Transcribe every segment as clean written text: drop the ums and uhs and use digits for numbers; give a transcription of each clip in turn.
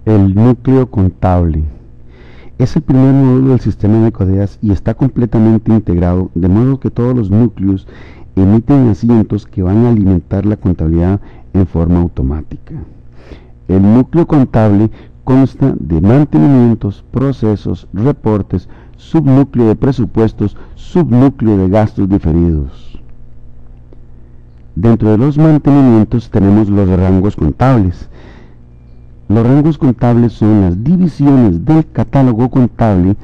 El núcleo contable es el primer módulo del sistema de CODEAS y está completamente integrado, de modo que todos los núcleos emiten asientos que van a alimentar la contabilidad en forma automática. El núcleo contable consta de mantenimientos, procesos, reportes, subnúcleo de presupuestos, subnúcleo de gastos diferidos. Dentro de los mantenimientos tenemos los rangos contables. Los rangos contables son las divisiones del catálogo contable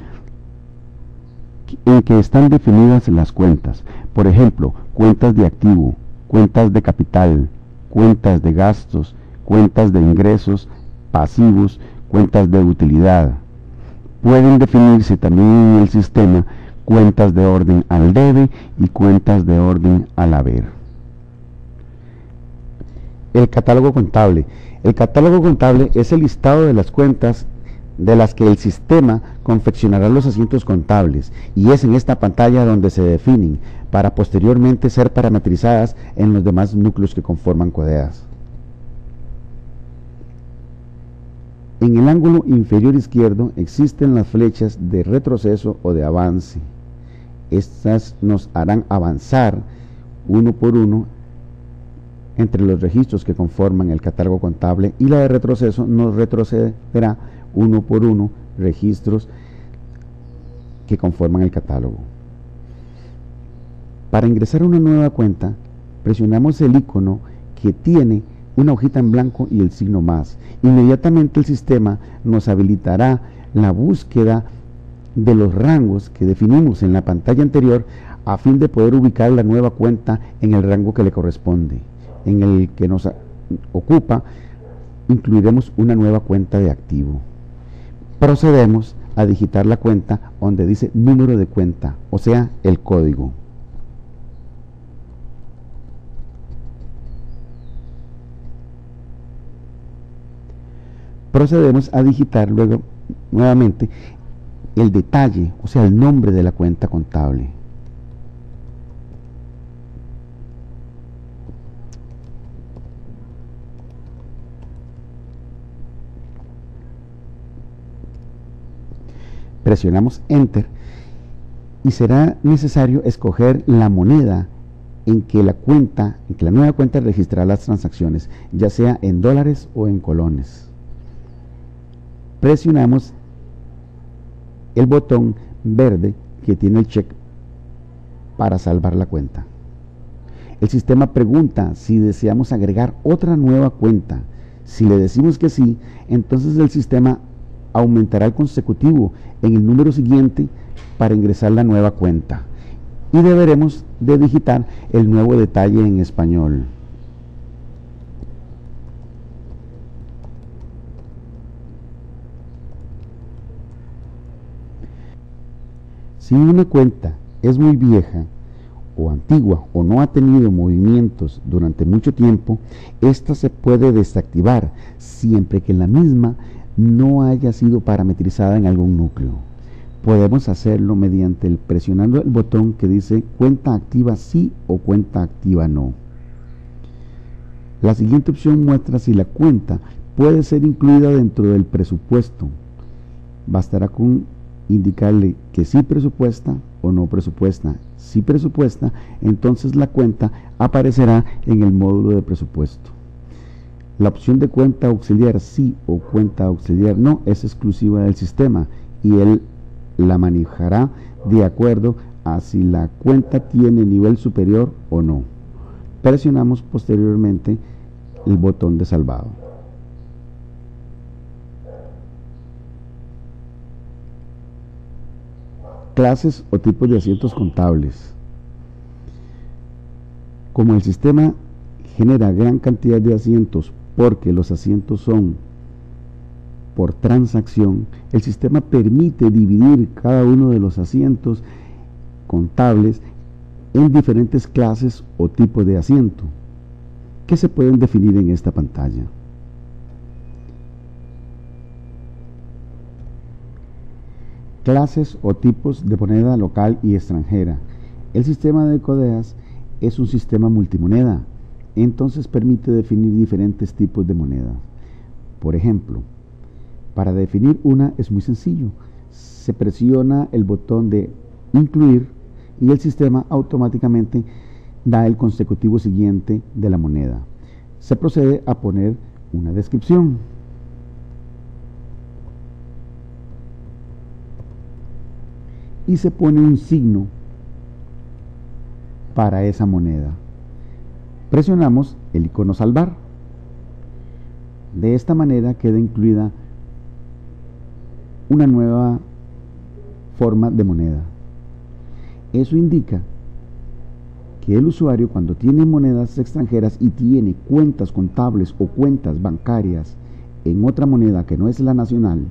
en que están definidas las cuentas. Por ejemplo, cuentas de activo, cuentas de capital, cuentas de gastos, cuentas de ingresos, pasivos, cuentas de utilidad. Pueden definirse también en el sistema cuentas de orden al debe y cuentas de orden al haber. El catálogo contable. El catálogo contable es el listado de las cuentas de las que el sistema confeccionará los asientos contables, y es en esta pantalla donde se definen, para posteriormente ser parametrizadas en los demás núcleos que conforman CODEAS. En el ángulo inferior izquierdo existen las flechas de retroceso o de avance. Estas nos harán avanzar uno por uno entre los registros que conforman el catálogo contable, y la de retroceso nos retrocederá uno por uno registros que conforman el catálogo. Para ingresar una nueva cuenta, presionamos el icono que tiene una hojita en blanco y el signo más. Inmediatamente el sistema nos habilitará la búsqueda de los rangos que definimos en la pantalla anterior a fin de poder ubicar la nueva cuenta en el rango que le corresponde. En el que nos ocupa, incluiremos una nueva cuenta de activo. Procedemos a digitar la cuenta donde dice número de cuenta, o sea, el código. Procedemos a digitar luego nuevamente el detalle, o sea, el nombre de la cuenta contable. Presionamos Enter y será necesario escoger la moneda en que la nueva cuenta registrará las transacciones, ya sea en dólares o en colones. Presionamos el botón verde que tiene el check para salvar la cuenta. El sistema pregunta si deseamos agregar otra nueva cuenta. Si le decimos que sí, entonces el sistema aumentará el consecutivo en el número siguiente para ingresar la nueva cuenta, y deberemos de digitar el nuevo detalle en español. Si una cuenta es muy vieja o antigua o no ha tenido movimientos durante mucho tiempo, esta se puede desactivar siempre que la misma no haya sido parametrizada en algún núcleo. Podemos hacerlo mediante presionando el botón que dice cuenta activa sí o cuenta activa no. La siguiente opción muestra si la cuenta puede ser incluida dentro del presupuesto. Bastará con indicarle que sí presupuesta o no presupuesta. Si presupuesta, entonces la cuenta aparecerá en el módulo de presupuesto. La opción de cuenta auxiliar sí o cuenta auxiliar no es exclusiva del sistema, y él la manejará de acuerdo a si la cuenta tiene nivel superior o no. Presionamos posteriormente el botón de salvado. Clases o tipos de asientos contables. Como el sistema genera gran cantidad de asientos porque los asientos son por transacción, el sistema permite dividir cada uno de los asientos contables en diferentes clases o tipos de asiento, que se pueden definir en esta pantalla. Clases o tipos de moneda local y extranjera. El sistema de CODEAS es un sistema multimoneda, entonces permite definir diferentes tipos de moneda. Por ejemplo, Para definir una es muy sencillo. Se presiona el botón de incluir y el sistema automáticamente da el consecutivo siguiente de la moneda. Se procede a poner una descripción. Y se pone un signo para esa moneda. Presionamos el icono salvar. De esta manera queda incluida una nueva forma de moneda. Eso indica que el usuario, cuando tiene monedas extranjeras y tiene cuentas contables o cuentas bancarias en otra moneda que no es la nacional,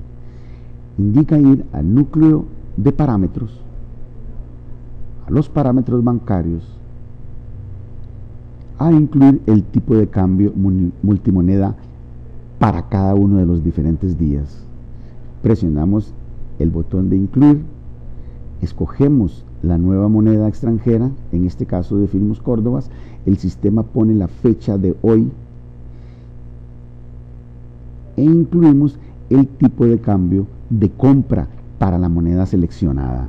indica ir al núcleo de parámetros, a los parámetros bancarios, a incluir el tipo de cambio multimoneda para cada uno de los diferentes días. Presionamos el botón de incluir, escogemos la nueva moneda extranjera, en este caso definimos Córdobas, el sistema pone la fecha de hoy e incluimos el tipo de cambio de compra para la moneda seleccionada.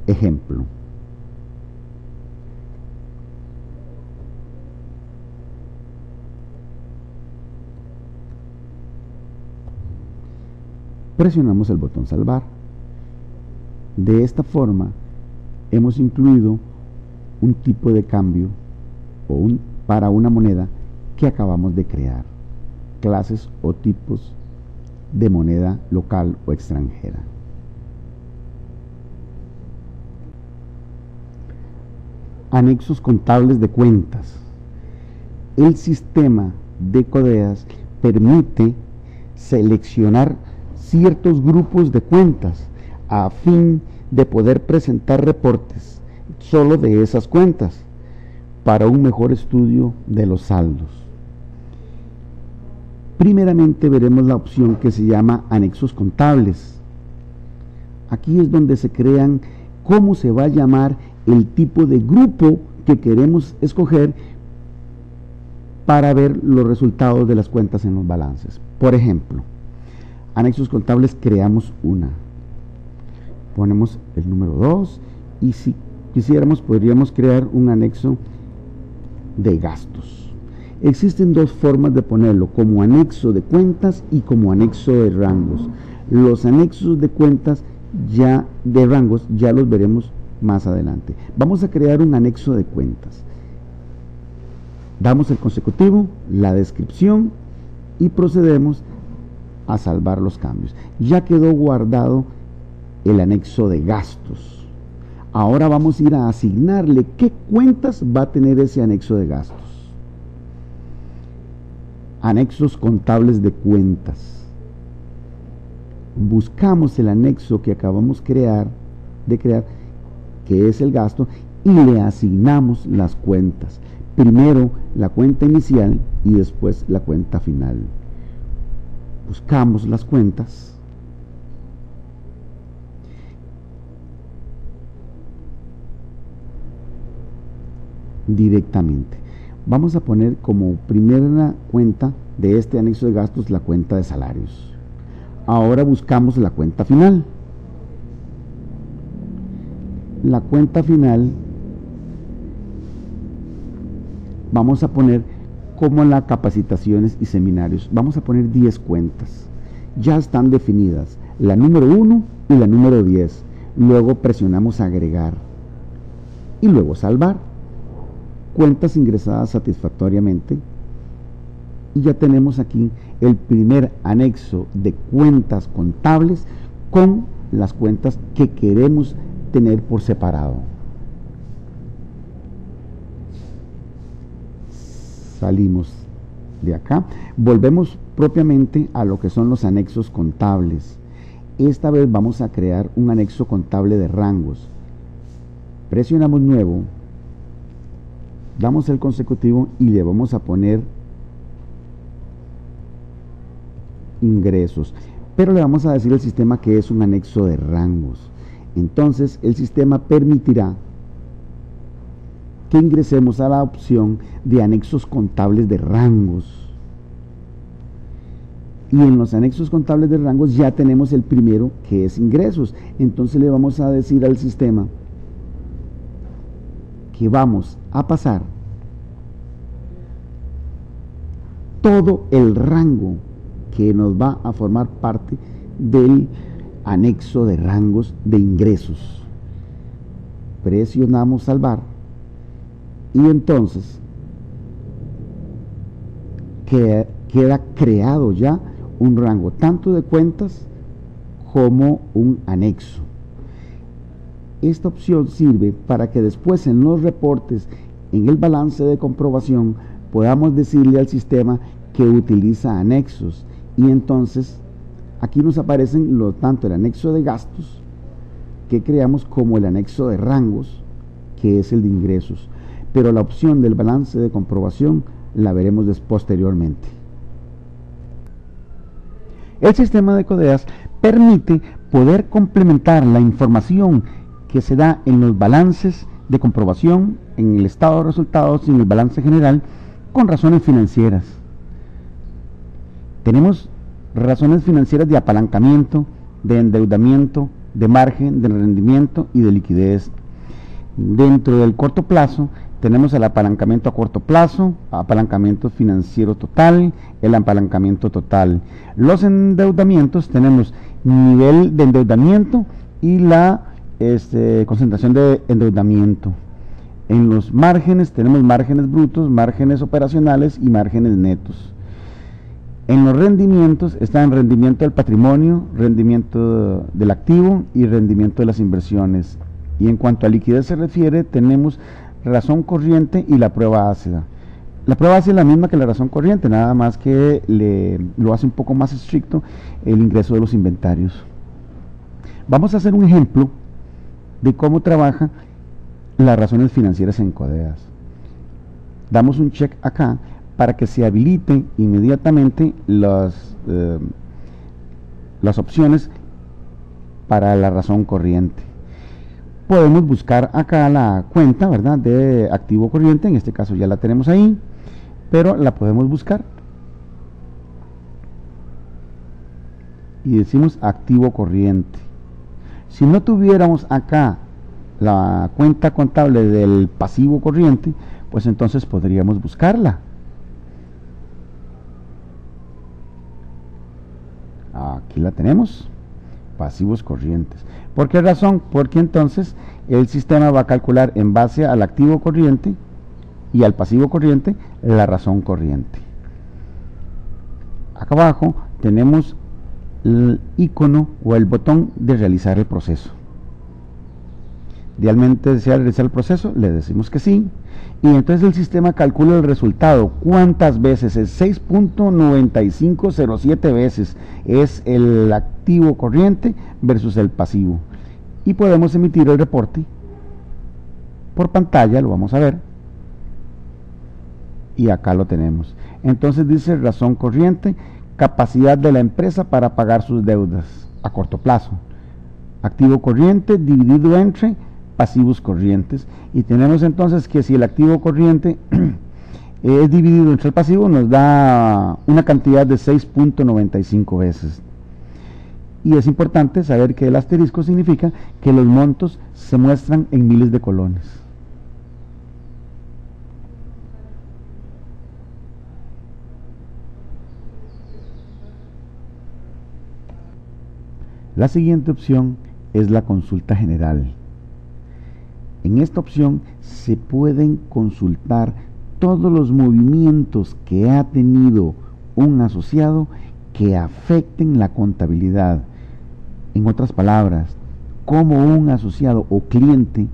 Ejemplo. Presionamos el botón salvar. De esta forma hemos incluido un tipo de cambio para una moneda que acabamos de crear, clases o tipos de moneda local o extranjera. Anexos contables de cuentas. El sistema de CODEAS permite seleccionar ciertos grupos de cuentas a fin de poder presentar reportes solo de esas cuentas para un mejor estudio de los saldos. Primeramente veremos la opción que se llama anexos contables. Aquí es donde se crean cómo se va a llamar el tipo de grupo que queremos escoger para ver los resultados de las cuentas en los balances. Por ejemplo, anexos contables, creamos una. Ponemos el número 2 y si quisiéramos podríamos crear un anexo de gastos. Existen dos formas de ponerlo, como anexo de cuentas y como anexo de rangos. Los anexos de cuentas de rangos ya los veremos más adelante. Vamos a crear un anexo de cuentas. Damos el consecutivo, la descripción y procedemos a salvar los cambios. Ya quedó guardado el anexo de gastos. Ahora vamos a ir a asignarle qué cuentas va a tener ese anexo de gastos. Anexos contables de cuentas. Buscamos el anexo que acabamos de crear, que es el gasto, y le asignamos las cuentas. Primero la cuenta inicial y después la cuenta final. Buscamos las cuentas. Directamente. Vamos a poner como primera cuenta de este anexo de gastos la cuenta de salarios. Ahora buscamos la cuenta final. La cuenta final vamos a poner como la capacitaciones y seminarios. Vamos a poner 10 cuentas. Ya están definidas, la número 1 y la número 10. Luego presionamos agregar y luego salvar. Cuentas ingresadas satisfactoriamente. Y ya tenemos aquí el primer anexo de cuentas contables con las cuentas que queremos tener por separado. Salimos de acá, volvemos propiamente a lo que son los anexos contables. Esta vez vamos a crear un anexo contable de rangos. Presionamos nuevo, damos el consecutivo y le vamos a poner ingresos, pero le vamos a decir al sistema que es un anexo de rangos. Entonces el sistema permitirá que ingresemos a la opción de anexos contables de rangos. Y en los anexos contables de rangos ya tenemos el primero, que es ingresos. Entonces le vamos a decir al sistema que vamos a pasar todo el rango que nos va a formar parte del anexo de rangos de ingresos. Presionamos salvar y entonces queda creado ya un rango tanto de cuentas como un anexo. Esta opción sirve para que después en los reportes, en el balance de comprobación, podamos decirle al sistema que utiliza anexos, y entonces aquí nos aparecen tanto el anexo de gastos que creamos como el anexo de rangos, que es el de ingresos, pero la opción del balance de comprobación la veremos posteriormente. El sistema de CODEAS permite poder complementar la información que se da en los balances de comprobación, en el estado de resultados y en el balance general con razones financieras. Tenemos razones financieras de apalancamiento, de endeudamiento, de margen, de rendimiento y de liquidez. Dentro del corto plazo tenemos el apalancamiento a corto plazo, apalancamiento financiero total, el apalancamiento total. Los endeudamientos tenemos nivel de endeudamiento y la concentración de endeudamiento. En los márgenes tenemos márgenes brutos, márgenes operacionales y márgenes netos. En los rendimientos están rendimiento del patrimonio, rendimiento del activo y rendimiento de las inversiones. Y en cuanto a liquidez se refiere, tenemos razón corriente y la prueba ácida. La prueba ácida es la misma que la razón corriente, nada más que lo hace un poco más estricto el ingreso de los inventarios. Vamos a hacer un ejemplo de cómo trabaja las razones financieras en CODEAS. Damos un check acá para que se habiliten inmediatamente las opciones para la razón corriente. Podemos buscar acá la cuenta, ¿verdad?, de activo corriente. En este caso ya la tenemos ahí, pero la podemos buscar y decimos activo corriente. Si no tuviéramos acá la cuenta contable del pasivo corriente, pues entonces podríamos buscarla. Aquí la tenemos, pasivos corrientes. ¿Por qué razón? Porque entonces el sistema va a calcular en base al activo corriente y al pasivo corriente la razón corriente. Acá abajo tenemos el icono o el botón de realizar el proceso. Idealmente desea realizar el proceso, le decimos que sí, y entonces el sistema calcula el resultado. ¿Cuántas veces? Es 6.9507 veces es el activo corriente versus el pasivo, y podemos emitir el reporte por pantalla, lo vamos a ver, y acá lo tenemos. Entonces dice razón corriente, capacidad de la empresa para pagar sus deudas a corto plazo, activo corriente dividido entre pasivos corrientes, y tenemos entonces que si el activo corriente es dividido entre el pasivo nos da una cantidad de 6.95 veces. Y es importante saber que el asterisco significa que los montos se muestran en miles de colones. La siguiente opción es la consulta general. En esta opción se pueden consultar todos los movimientos que ha tenido un asociado que afecten la contabilidad. En otras palabras, cómo un asociado o cliente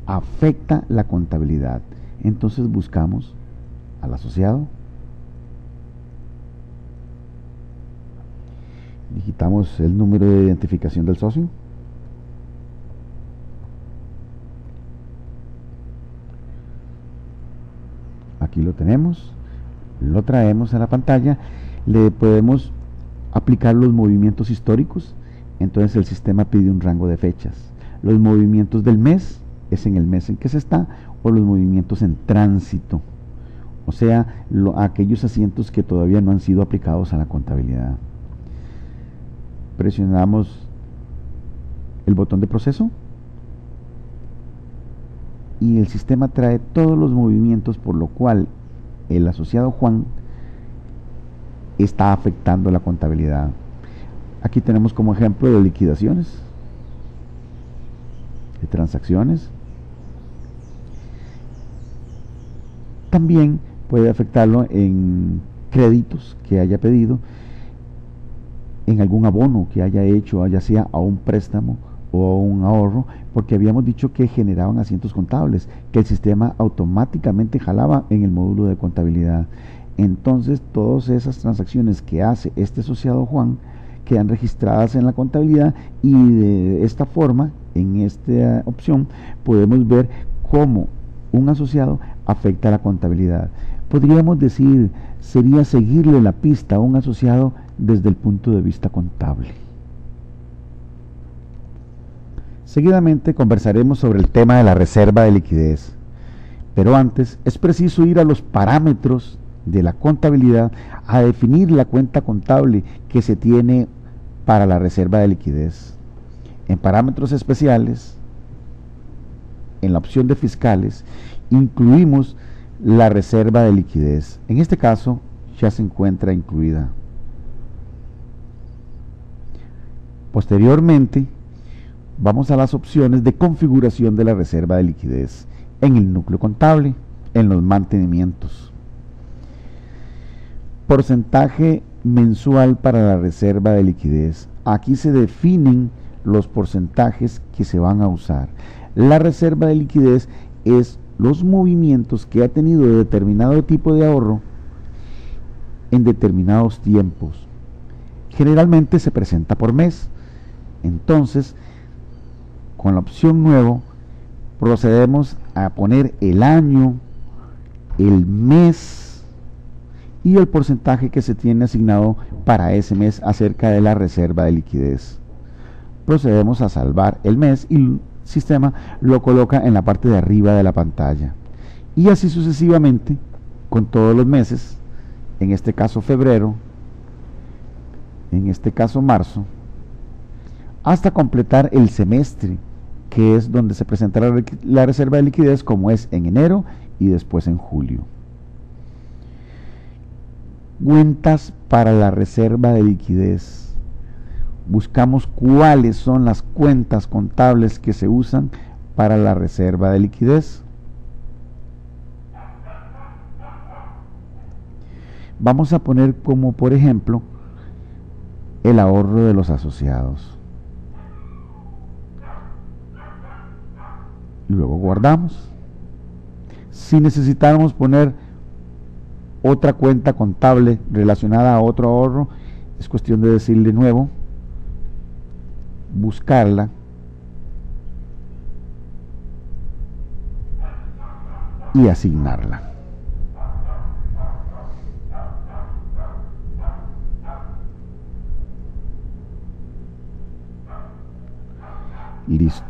afecta la contabilidad. Entonces buscamos al asociado, digitamos el número de identificación del socio, aquí lo tenemos, lo traemos a la pantalla, le podemos aplicar los movimientos históricos. Entonces el sistema pide un rango de fechas. Los movimientos del mes es en el mes en que se está, o los movimientos en tránsito, o sea, aquellos asientos que todavía no han sido aplicados a la contabilidad. Presionamos el botón de proceso y el sistema trae todos los movimientos, por lo cual el asociado Juan está afectando la contabilidad. Aquí tenemos como ejemplo de liquidaciones, de transacciones. También puede afectarlo en créditos que haya pedido, en algún abono que haya hecho, ya sea a un préstamo o a un ahorro, porque habíamos dicho que generaban asientos contables, que el sistema automáticamente jalaba en el módulo de contabilidad. Entonces, todas esas transacciones que hace este asociado Juan quedan registradas en la contabilidad, y de esta forma, en esta opción, podemos ver cómo un asociado afecta a la contabilidad. Podríamos decir, sería seguirle la pista a un asociado desde el punto de vista contable. Seguidamente conversaremos sobre el tema de la reserva de liquidez, pero antes es preciso ir a los parámetros de la contabilidad a definir la cuenta contable que se tiene para la reserva de liquidez. En parámetros especiales, en la opción de fiscales, incluimos la reserva de liquidez. En este caso ya se encuentra incluida. Posteriormente, vamos a las opciones de configuración de la reserva de liquidez en el núcleo contable, en los mantenimientos. Porcentaje mensual para la reserva de liquidez. Aquí se definen los porcentajes que se van a usar. La reserva de liquidez es los movimientos que ha tenido de determinado tipo de ahorro en determinados tiempos. Generalmente se presenta por mes. Entonces, con la opción nuevo, procedemos a poner el año, el mes y el porcentaje que se tiene asignado para ese mes acerca de la reserva de liquidez. Procedemos a salvar el mes y el sistema lo coloca en la parte de arriba de la pantalla. Y así sucesivamente con todos los meses, en este caso febrero, en este caso marzo, hasta completar el semestre, que es donde se presenta la reserva de liquidez, como es en enero y después en julio. Cuentas para la reserva de liquidez. Buscamos cuáles son las cuentas contables que se usan para la reserva de liquidez. Vamos a poner como por ejemplo el ahorro de los asociados. Luego guardamos. Si necesitáramos poner otra cuenta contable relacionada a otro ahorro, es cuestión de decirle nuevo, buscarla, y asignarla. Listo.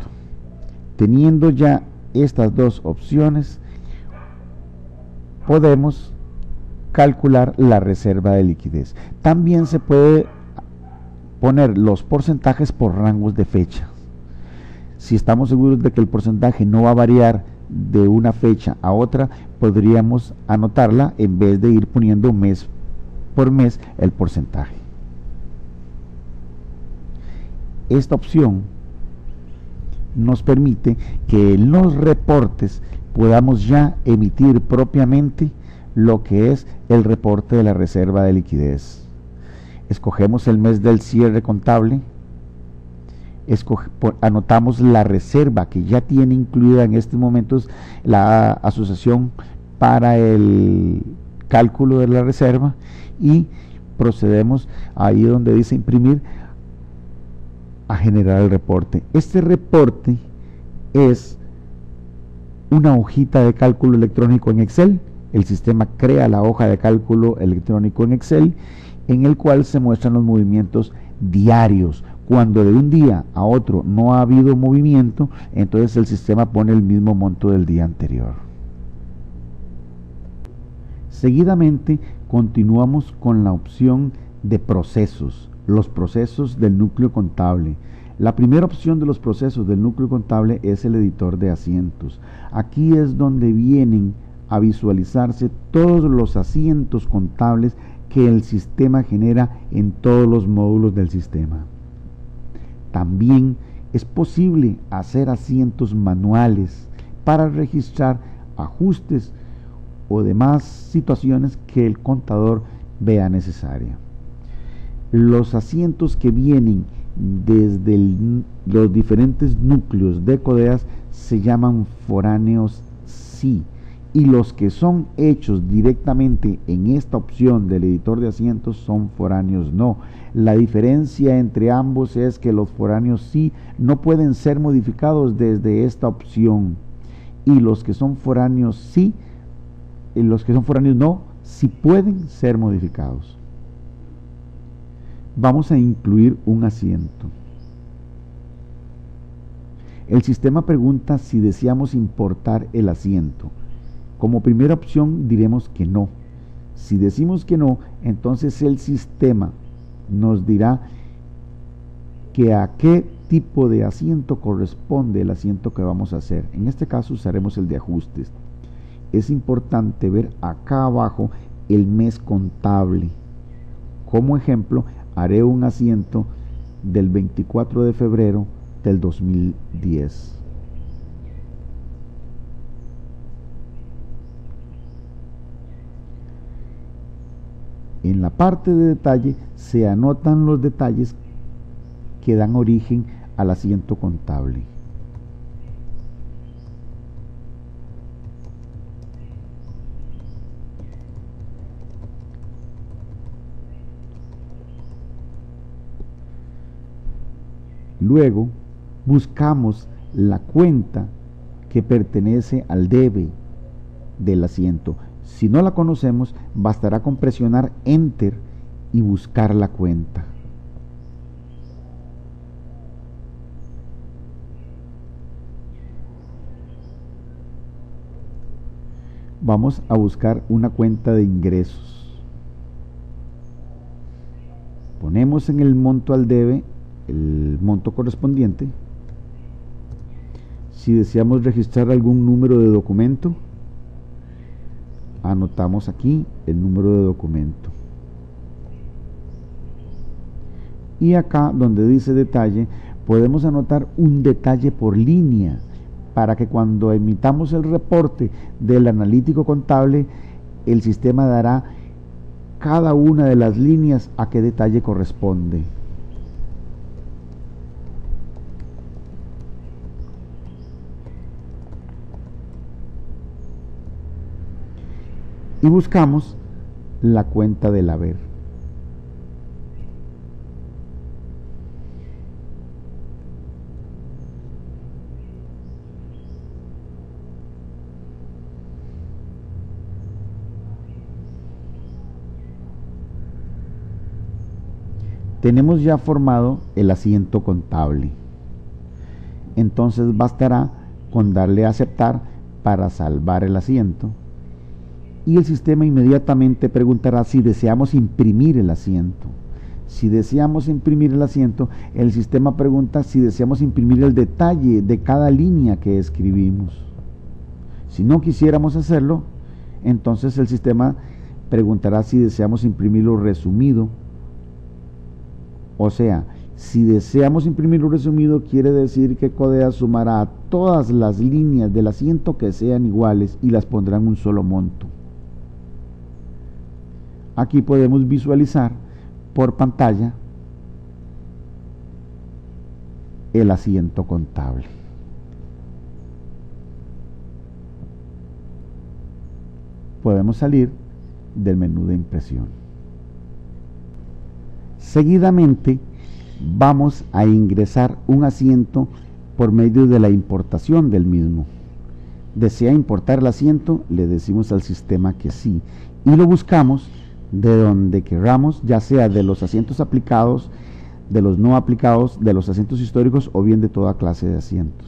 Teniendo ya estas dos opciones, podemos calcular la reserva de liquidez. También se puede poner los porcentajes por rangos de fecha. Si estamos seguros de que el porcentaje no va a variar de una fecha a otra, podríamos anotarla en vez de ir poniendo mes por mes el porcentaje. Esta opción nos permite que en los reportes podamos ya emitir propiamente lo que es el reporte de la reserva de liquidez. Escogemos el mes del cierre contable, anotamos la reserva que ya tiene incluida en estos momentos la asociación para el cálculo de la reserva, y procedemos ahí donde dice imprimir a generar el reporte. Este reporte es una hojita de cálculo electrónico en Excel. El sistema crea la hoja de cálculo electrónico en Excel, en el cual se muestran los movimientos diarios. Cuando de un día a otro no ha habido movimiento, entonces el sistema pone el mismo monto del día anterior. Seguidamente, continuamos con la opción de procesos, los procesos del núcleo contable. La primera opción de los procesos del núcleo contable es el editor de asientos. Aquí es donde vienen a visualizarse todos los asientos contables que el sistema genera en todos los módulos del sistema. También es posible hacer asientos manuales para registrar ajustes o demás situaciones que el contador vea necesaria. Los asientos que vienen desde los diferentes núcleos de CODEAS se llaman foráneos sí, y los que son hechos directamente en esta opción del editor de asientos son foráneos no. La diferencia entre ambos es que los foráneos sí no pueden ser modificados desde esta opción, y los que son foráneos sí, y los que son foráneos no, sí pueden ser modificados. Vamos a incluir un asiento. El sistema pregunta si deseamos importar el asiento. Como primera opción diremos que no. Si decimos que no, entonces el sistema nos dirá que a qué tipo de asiento corresponde el asiento que vamos a hacer. En este caso usaremos el de ajustes. Es importante ver acá abajo el mes contable. Como ejemplo, haré un asiento del 24 de febrero del 2010. En la parte de detalle se anotan los detalles que dan origen al asiento contable. Luego buscamos la cuenta que pertenece al debe del asiento. Si no la conocemos, bastará con presionar Enter y buscar la cuenta. Vamos a buscar una cuenta de ingresos. Ponemos en el monto al debe el monto correspondiente. Si deseamos registrar algún número de documento, anotamos aquí el número de documento. Y acá donde dice detalle, podemos anotar un detalle por línea para que cuando emitamos el reporte del analítico contable, el sistema dará cada una de las líneas a qué detalle corresponde. Y buscamos la cuenta del haber. Tenemos ya formado el asiento contable. Entonces bastará con darle a aceptar para salvar el asiento. Y el sistema inmediatamente preguntará si deseamos imprimir el asiento. Si deseamos imprimir el asiento, el sistema pregunta si deseamos imprimir el detalle de cada línea que escribimos. Si no quisiéramos hacerlo, entonces el sistema preguntará si deseamos imprimirlo resumido. O sea, si deseamos imprimirlo resumido, quiere decir que CODEAS sumará todas las líneas del asiento que sean iguales y las pondrá en un solo monto. Aquí podemos visualizar por pantalla el asiento contable. Podemos salir del menú de impresión. Seguidamente vamos a ingresar un asiento por medio de la importación del mismo. ¿Desea importar el asiento? Le decimos al sistema que sí y lo buscamos de donde queramos, ya sea de los asientos aplicados, de los no aplicados, de los asientos históricos o bien de toda clase de asientos.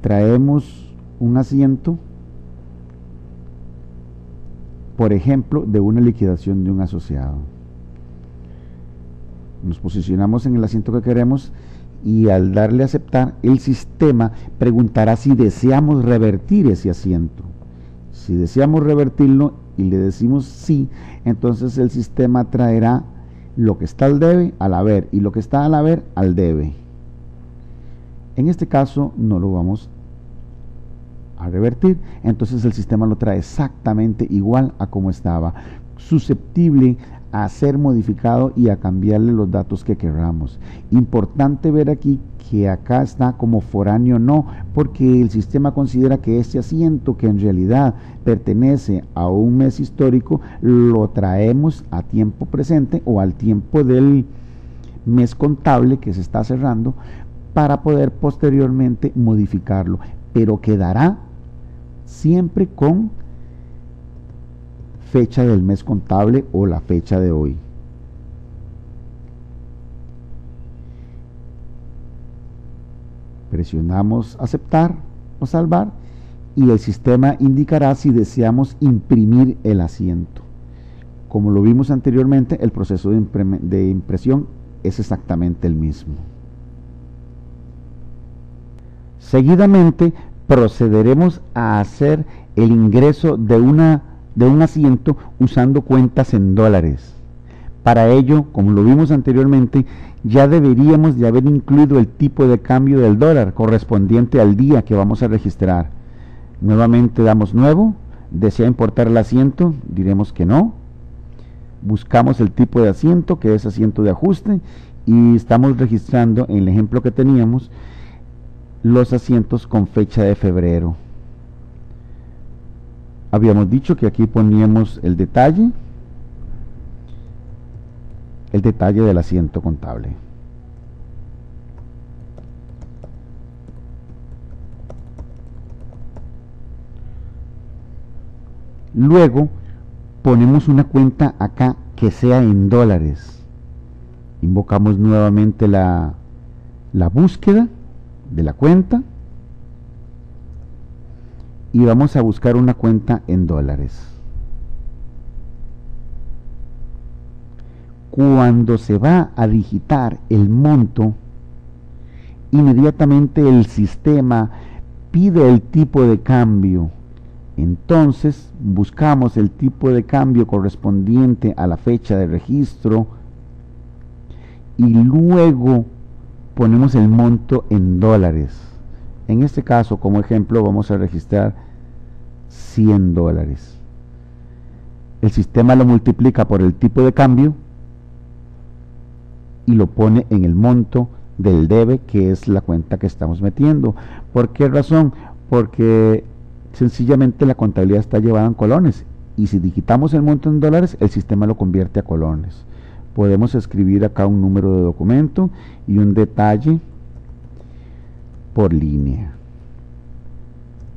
Traemos un asiento por ejemplo, de una liquidación de un asociado. Nos posicionamos en el asiento que queremos y al darle a aceptar, el sistema preguntará si deseamos revertir ese asiento. Si deseamos revertirlo y le decimos sí, entonces el sistema traerá lo que está al debe al haber y lo que está al haber al debe. En este caso no lo vamos a revertir, entonces el sistema lo trae exactamente igual a como estaba, susceptible a ser modificado y a cambiarle los datos que queramos. Importante ver aquí que acá está como foráneo no, porque el sistema considera que este asiento, que en realidad pertenece a un mes histórico, lo traemos a tiempo presente o al tiempo del mes contable que se está cerrando para poder posteriormente modificarlo, pero quedará siempre con fecha del mes contable o la fecha de hoy. Presionamos aceptar o salvar y el sistema indicará si deseamos imprimir el asiento. Como lo vimos anteriormente, el proceso de impresión es exactamente el mismo. Seguidamente procederemos a hacer el ingreso de un asiento usando cuentas en dólares. Para ello, como lo vimos anteriormente, ya deberíamos de haber incluido el tipo de cambio del dólar correspondiente al día que vamos a registrar. Nuevamente damos nuevo, desea importar el asiento, diremos que no. Buscamos el tipo de asiento, que es asiento de ajuste, y estamos registrando en el ejemplo que teníamos los asientos con fecha de febrero. Habíamos dicho que aquí poníamos el detalle del asiento contable. Luego ponemos una cuenta acá que sea en dólares. Invocamos nuevamente la búsqueda de la cuenta y vamos a buscar una cuenta en dólares. Cuando se va a digitar el monto, inmediatamente el sistema pide el tipo de cambio. Entonces buscamos el tipo de cambio correspondiente a la fecha de registro y luego ponemos el monto en dólares. En este caso, como ejemplo, vamos a registrar $100. El sistema lo multiplica por el tipo de cambio y lo pone en el monto del debe, que es la cuenta que estamos metiendo. ¿Por qué razón? Porque sencillamente la contabilidad está llevada en colones y si digitamos el monto en dólares, el sistema lo convierte a colones. Podemos escribir acá un número de documento y un detalle por línea.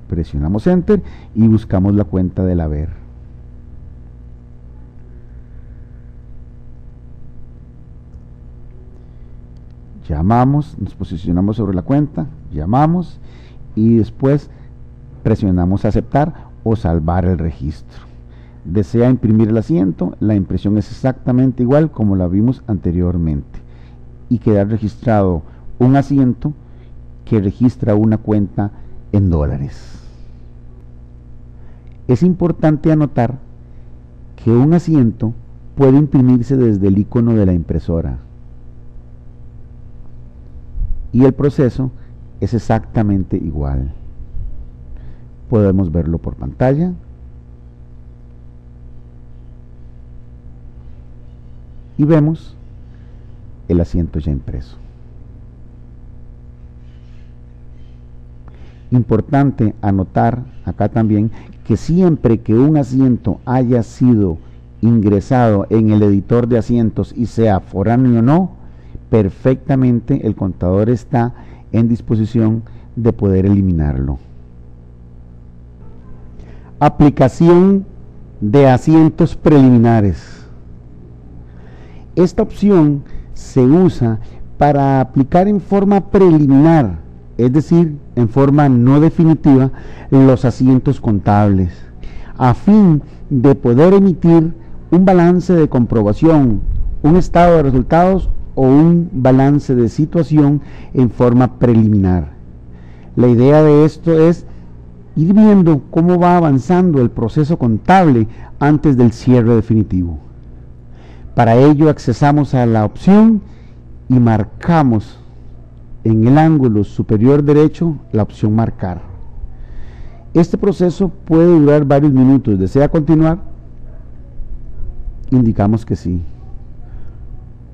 Presionamos Enter y buscamos la cuenta del haber. Llamamos, nos posicionamos sobre la cuenta, llamamos y después presionamos aceptar o salvar el registro. Desea imprimir el asiento, la impresión es exactamente igual como la vimos anteriormente y queda registrado un asiento que registra una cuenta en dólares. Es importante anotar que un asiento puede imprimirse desde el icono de la impresora y el proceso es exactamente igual. Podemos verlo por pantalla. Y vemos el asiento ya impreso. Importante anotar acá también que siempre que un asiento haya sido ingresado en el editor de asientos y sea foráneo o no, perfectamente el contador está en disposición de poder eliminarlo. Aplicación de asientos preliminares. Esta opción se usa para aplicar en forma preliminar, es decir, en forma no definitiva, los asientos contables. a fin de poder emitir un balance de comprobación, un estado de resultados o un balance de situación en forma preliminar. La idea de esto es ir viendo cómo va avanzando el proceso contable antes del cierre definitivo. Para ello accesamos a la opción y marcamos en el ángulo superior derecho la opción marcar. Este proceso puede durar varios minutos. ¿Desea continuar? Indicamos que sí.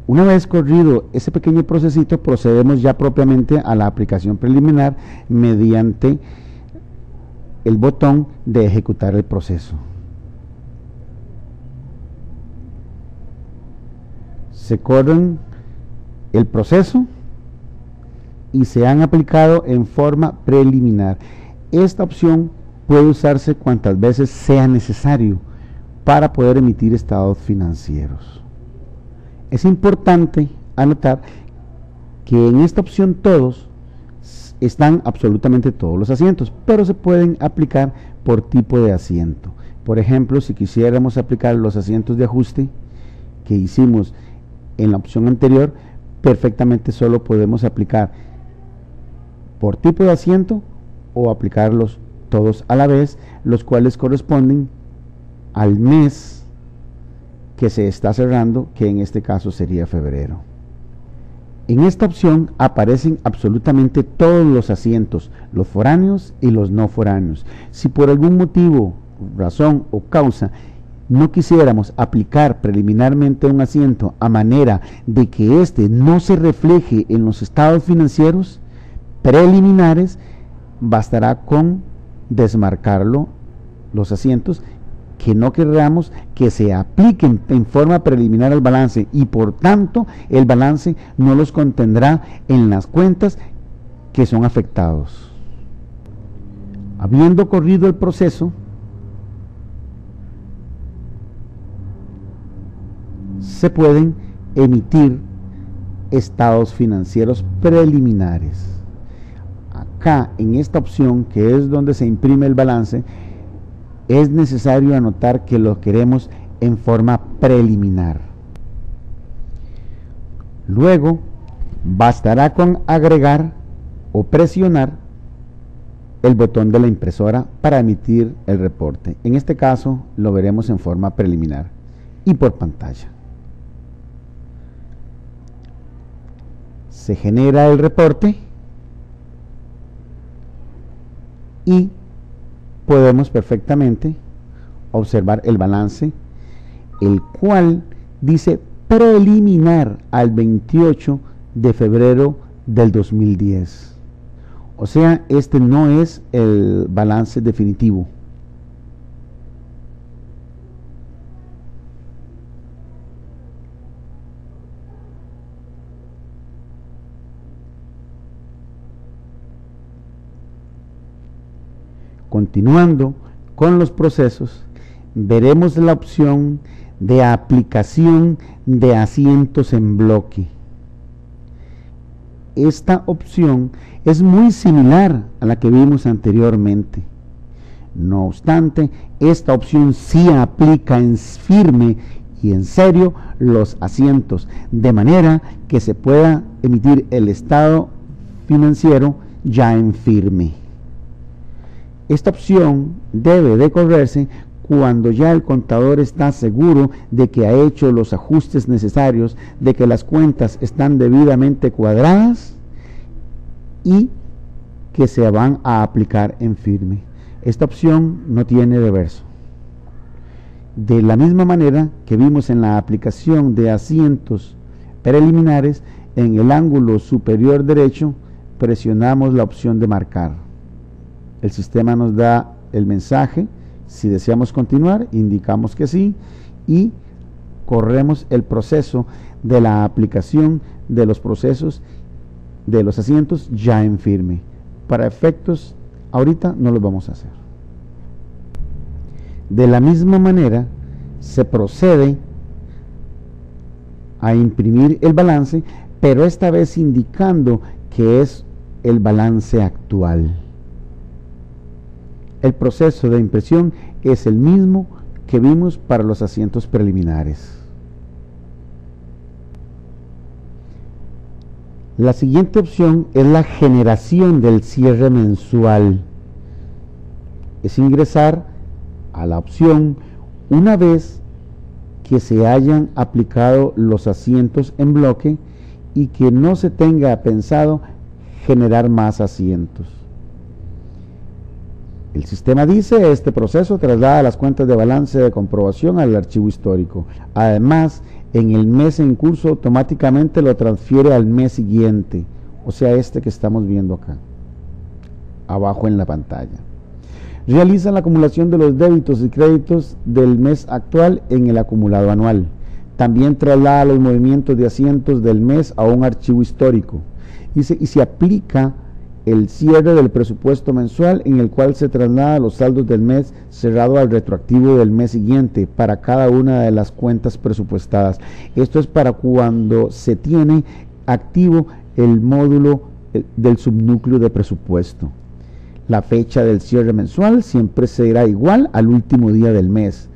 Una vez corrido ese pequeño procesito, procedemos ya propiamente a la aplicación preliminar mediante el botón de ejecutar el proceso. Se corren el proceso y se han aplicado en forma preliminar. Esta opción puede usarse cuantas veces sea necesario para poder emitir estados financieros. Es importante anotar que en esta opción todos están absolutamente todos los asientos, pero se pueden aplicar por tipo de asiento. Por ejemplo, si quisiéramos aplicar los asientos de ajuste que hicimos en la opción anterior, perfectamente solo podemos aplicar por tipo de asiento o aplicarlos todos a la vez, los cuales corresponden al mes que se está cerrando, que en este caso sería febrero. En esta opción aparecen absolutamente todos los asientos, los foráneos y los no foráneos. Si por algún motivo, razón o causa no quisiéramos aplicar preliminarmente un asiento a manera de que éste no se refleje en los estados financieros preliminares, bastará con desmarcarlo, los asientos que no queramos que se apliquen en forma preliminar al balance, y por tanto el balance no los contendrá en las cuentas que son afectados. Habiendo corrido el proceso, se pueden emitir estados financieros preliminares. Acá en esta opción, que es donde se imprime el balance, es necesario anotar que lo queremos en forma preliminar. Luego bastará con agregar o presionar el botón de la impresora para emitir el reporte. En este caso lo veremos en forma preliminar y por pantalla. Se genera el reporte y podemos perfectamente observar el balance, el cual dice preliminar al 28 de febrero del 2010. O sea, este no es el balance definitivo. Continuando con los procesos, veremos la opción de aplicación de asientos en bloque. Esta opción es muy similar a la que vimos anteriormente. No obstante, esta opción sí aplica en firme y en serio los asientos, de manera que se pueda emitir el estado financiero ya en firme. Esta opción debe de correrse cuando ya el contador está seguro de que ha hecho los ajustes necesarios, de que las cuentas están debidamente cuadradas y que se van a aplicar en firme. Esta opción no tiene reverso. De la misma manera que vimos en la aplicación de asientos preliminares, en el ángulo superior derecho presionamos la opción de marcar. El sistema nos da el mensaje. Si deseamos continuar, indicamos que sí y corremos el proceso de la aplicación de los procesos de los asientos ya en firme. Para efectos, ahorita no los vamos a hacer. De la misma manera, se procede a imprimir el balance, pero esta vez indicando que es el balance actual. El proceso de impresión es el mismo que vimos para los asientos preliminares. La siguiente opción es la generación del cierre mensual. Es ingresar a la opción una vez que se hayan aplicado los asientos en bloque y que no se tenga pensado generar más asientos. El sistema dice: este proceso traslada las cuentas de balance de comprobación al archivo histórico. Además, en el mes en curso automáticamente lo transfiere al mes siguiente, o sea, este que estamos viendo acá, abajo en la pantalla. Realiza la acumulación de los débitos y créditos del mes actual en el acumulado anual. También traslada los movimientos de asientos del mes a un archivo histórico y se aplica el cierre del presupuesto mensual, en el cual se traslada los saldos del mes cerrado al retroactivo del mes siguiente para cada una de las cuentas presupuestadas. Esto es para cuando se tiene activo el módulo del subnúcleo de presupuesto. La fecha del cierre mensual siempre será igual al último día del mes.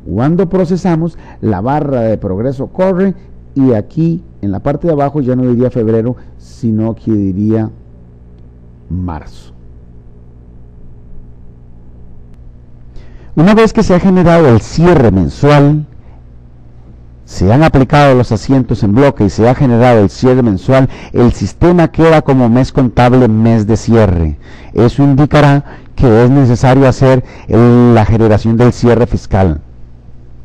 Cuando procesamos, la barra de progreso corre y aquí en la parte de abajo ya no diría febrero, sino que diría marzo. Una vez que se ha generado el cierre mensual, se han aplicado los asientos en bloque y se ha generado el cierre mensual, el sistema queda como mes contable, mes de cierre. Eso indicará que es necesario hacer la generación del cierre fiscal.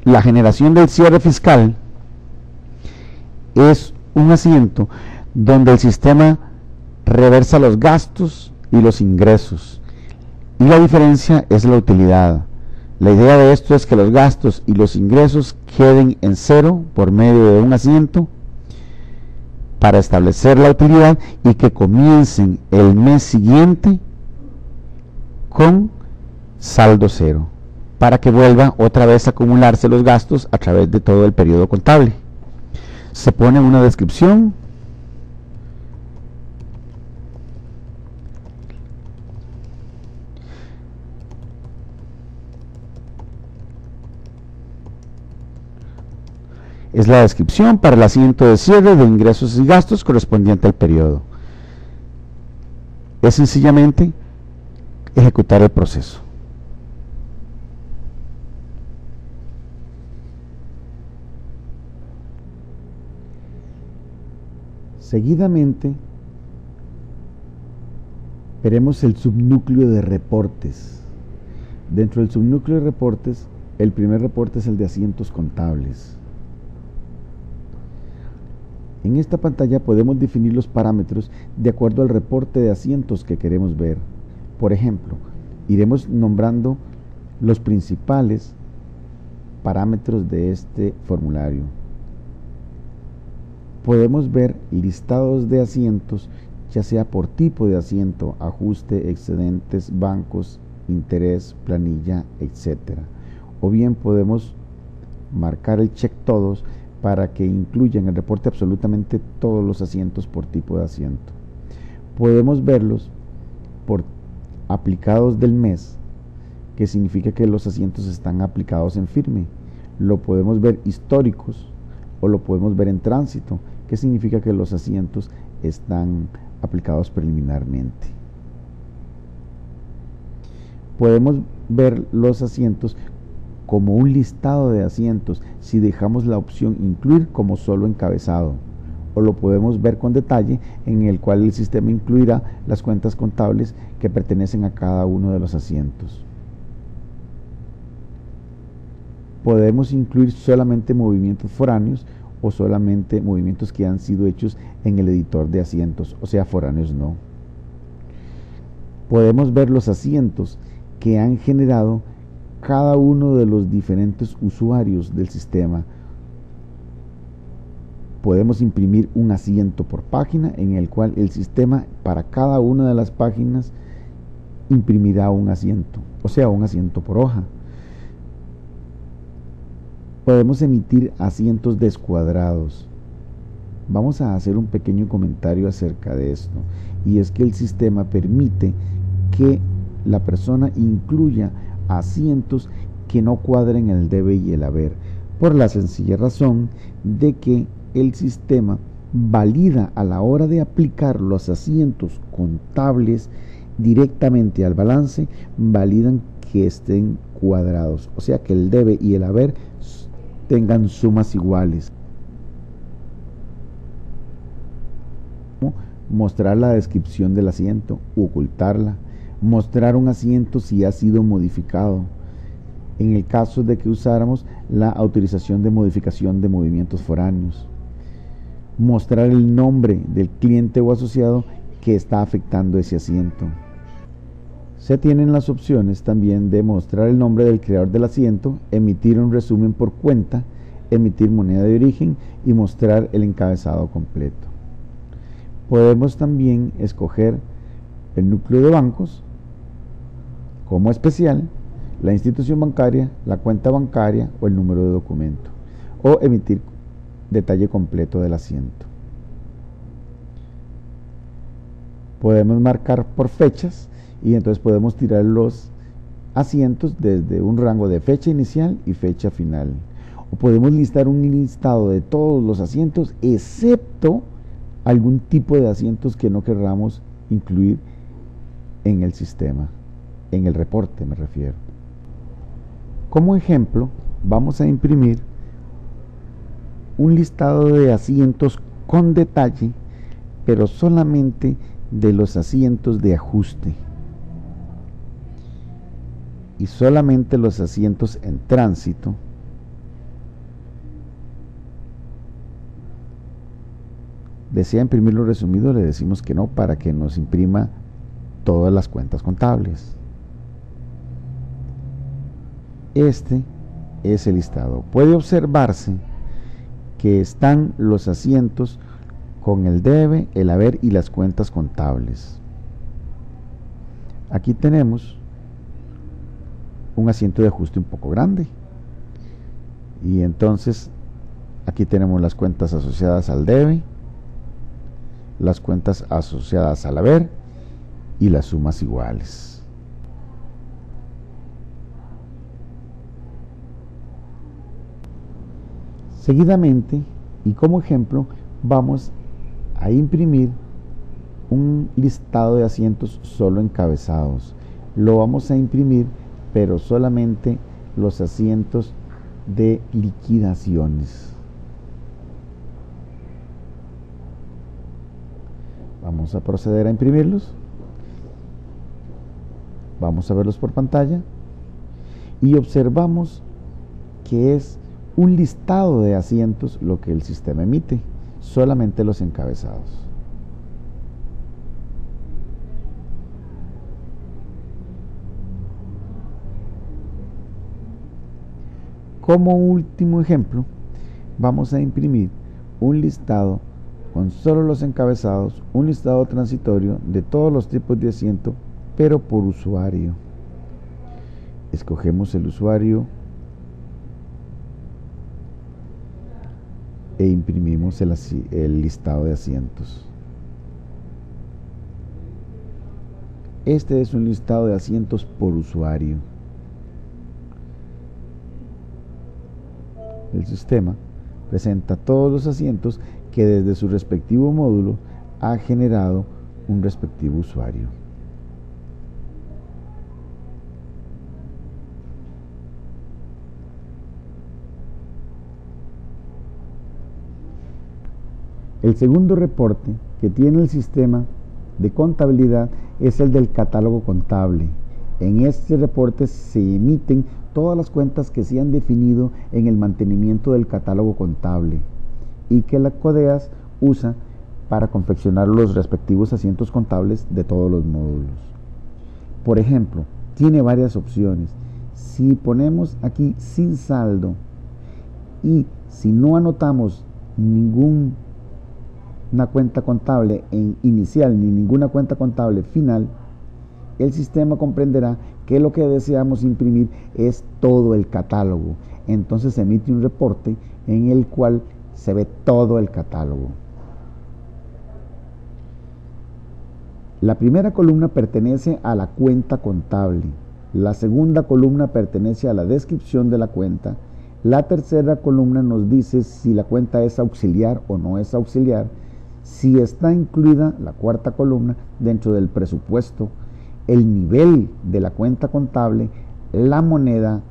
La generación del cierre fiscal es un asiento donde el sistema reversa los gastos y los ingresos, y la diferencia es la utilidad. La idea de esto es que los gastos y los ingresos queden en cero por medio de un asiento para establecer la utilidad y que comiencen el mes siguiente con saldo cero, para que vuelva otra vez a acumularse los gastos a través de todo el periodo contable. Se pone una descripción. Es la descripción para el asiento de cierre de ingresos y gastos correspondiente al periodo. Es sencillamente ejecutar el proceso. Seguidamente veremos el subnúcleo de reportes. Dentro del subnúcleo de reportes, el primer reporte es el de asientos contables. En esta pantalla podemos definir los parámetros de acuerdo al reporte de asientos que queremos ver. Por ejemplo, iremos nombrando los principales parámetros de este formulario. Podemos ver listados de asientos, ya sea por tipo de asiento, ajuste, excedentes, bancos, interés, planilla, etc. O bien podemos marcar el check todos para que incluya en el reporte absolutamente todos los asientos por tipo de asiento. Podemos verlos por aplicados del mes, que significa que los asientos están aplicados en firme. Lo podemos ver históricos o lo podemos ver en tránsito, que significa que los asientos están aplicados preliminarmente. Podemos ver los asientos como un listado de asientos si dejamos la opción incluir como solo encabezado, o lo podemos ver con detalle, en el cual el sistema incluirá las cuentas contables que pertenecen a cada uno de los asientos. Podemos incluir solamente movimientos foráneos o solamente movimientos que han sido hechos en el editor de asientos, o sea, foráneos no. Podemos ver los asientos que han generado cada uno de los diferentes usuarios del sistema. Podemos imprimir un asiento por página, en el cual el sistema para cada una de las páginas imprimirá un asiento, o sea, un asiento por hoja. Podemos emitir asientos descuadrados. Vamos a hacer un pequeño comentario acerca de esto, y es que el sistema permite que la persona incluya asientos que no cuadren el debe y el haber, por la sencilla razón de que el sistema valida a la hora de aplicar los asientos contables directamente al balance, validan que estén cuadrados, o sea que el debe y el haber tengan sumas iguales. Mostrar la descripción del asiento, ocultarla, mostrar un asiento si ha sido modificado, en el caso de que usáramos la autorización de modificación de movimientos foráneos, mostrar el nombre del cliente o asociado que está afectando ese asiento. Se tienen las opciones también de mostrar el nombre del creador del asiento, emitir un resumen por cuenta, emitir moneda de origen y mostrar el encabezado completo. Podemos también escoger el núcleo de bancos como especial, la institución bancaria, la cuenta bancaria o el número de documento, o emitir detalle completo del asiento. Podemos marcar por fechas y entonces podemos tirar los asientos desde un rango de fecha inicial y fecha final. O podemos listar un listado de todos los asientos excepto algún tipo de asientos que no querramos incluir en el sistema, en el reporte me refiero. Como ejemplo, vamos a imprimir un listado de asientos con detalle, pero solamente de los asientos de ajuste y solamente los asientos en tránsito. ¿Desea imprimirlo resumido? Le decimos que no, para que nos imprima todas las cuentas contables. Este es el listado. Puede observarse que están los asientos con el debe, el haber y las cuentas contables. Aquí tenemos un asiento de ajuste un poco grande. Y entonces aquí tenemos las cuentas asociadas al debe, las cuentas asociadas al haber y las sumas iguales. Seguidamente, y como ejemplo, vamos a imprimir un listado de asientos solo encabezados. Lo vamos a imprimir, pero solamente los asientos de liquidaciones. Vamos a proceder a imprimirlos. Vamos a verlos por pantalla y observamos que es un listado de asientos lo que el sistema emite, solamente los encabezados. Como último ejemplo, vamos a imprimir un listado con solo los encabezados, un listado transitorio de todos los tipos de asiento, pero por usuario. Escogemos el usuario e imprimimos el listado de asientos. Este es un listado de asientos por usuario. El sistema presenta todos los asientos que desde su respectivo módulo ha generado un respectivo usuario. El segundo reporte que tiene el sistema de contabilidad es el del catálogo contable. En este reporte se emiten todas las cuentas que se han definido en el mantenimiento del catálogo contable y que la CODEAS usa para confeccionar los respectivos asientos contables de todos los módulos. Por ejemplo, tiene varias opciones. Si ponemos aquí sin saldo y si no anotamos ninguna cuenta contable en inicial ni ninguna cuenta contable final, el sistema comprenderá que lo que deseamos imprimir es todo el catálogo. Entonces se emite un reporte en el cual se ve todo el catálogo. La primera columna pertenece a la cuenta contable. La segunda columna pertenece a la descripción de la cuenta. La tercera columna nos dice si la cuenta es auxiliar o no es auxiliar, si está incluida la cuarta columna dentro del presupuesto, el nivel de la cuenta contable, la moneda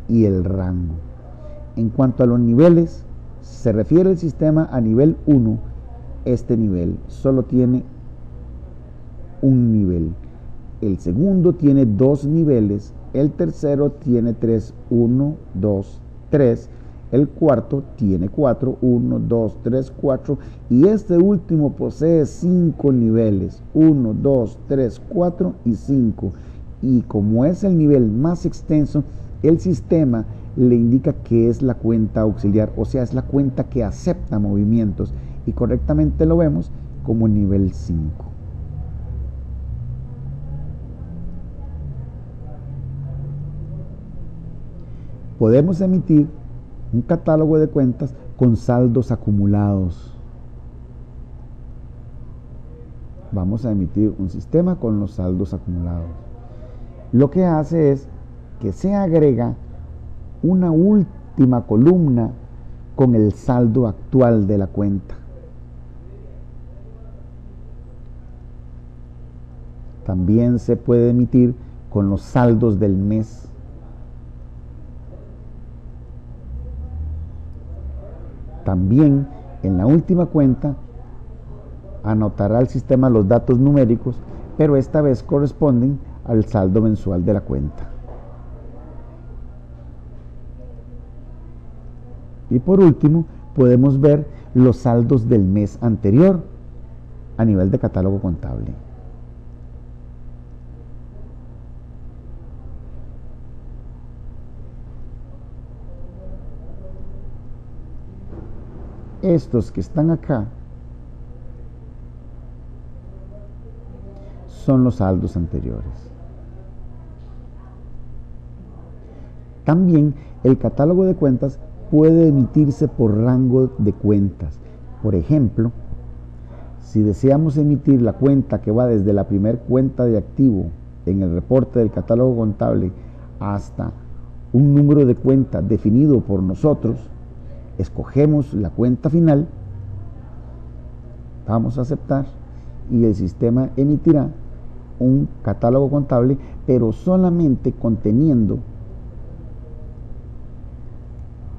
y el rango. En cuanto a los niveles, se refiere el sistema a nivel 1. Este nivel solo tiene un nivel. El segundo tiene 2 niveles. El tercero tiene 3. 1, 2, 3. El cuarto tiene 4. 1, 2, 3, 4. Y este último posee 5 niveles. 1, 2, 3, 4 y 5. Y como es el nivel más extenso, el sistema le indica que es la cuenta auxiliar, o sea, es la cuenta que acepta movimientos, y correctamente lo vemos como nivel 5. Podemos emitir un catálogo de cuentas con saldos acumulados. Vamos a emitir un sistema con los saldos acumulados. Lo que hace es que se agrega una última columna con el saldo actual de la cuenta. También se puede emitir con los saldos del mes. También en la última cuenta anotará el sistema los datos numéricos, pero esta vez corresponden al saldo mensual de la cuenta. Y por último, podemos ver los saldos del mes anterior a nivel de catálogo contable. Estos que están acá son los saldos anteriores. También el catálogo de cuentas puede emitirse por rango de cuentas. Por ejemplo, si deseamos emitir la cuenta que va desde la primer cuenta de activo en el reporte del catálogo contable hasta un número de cuenta definido por nosotros, escogemos la cuenta final, vamos a aceptar y el sistema emitirá un catálogo contable, pero solamente conteniendo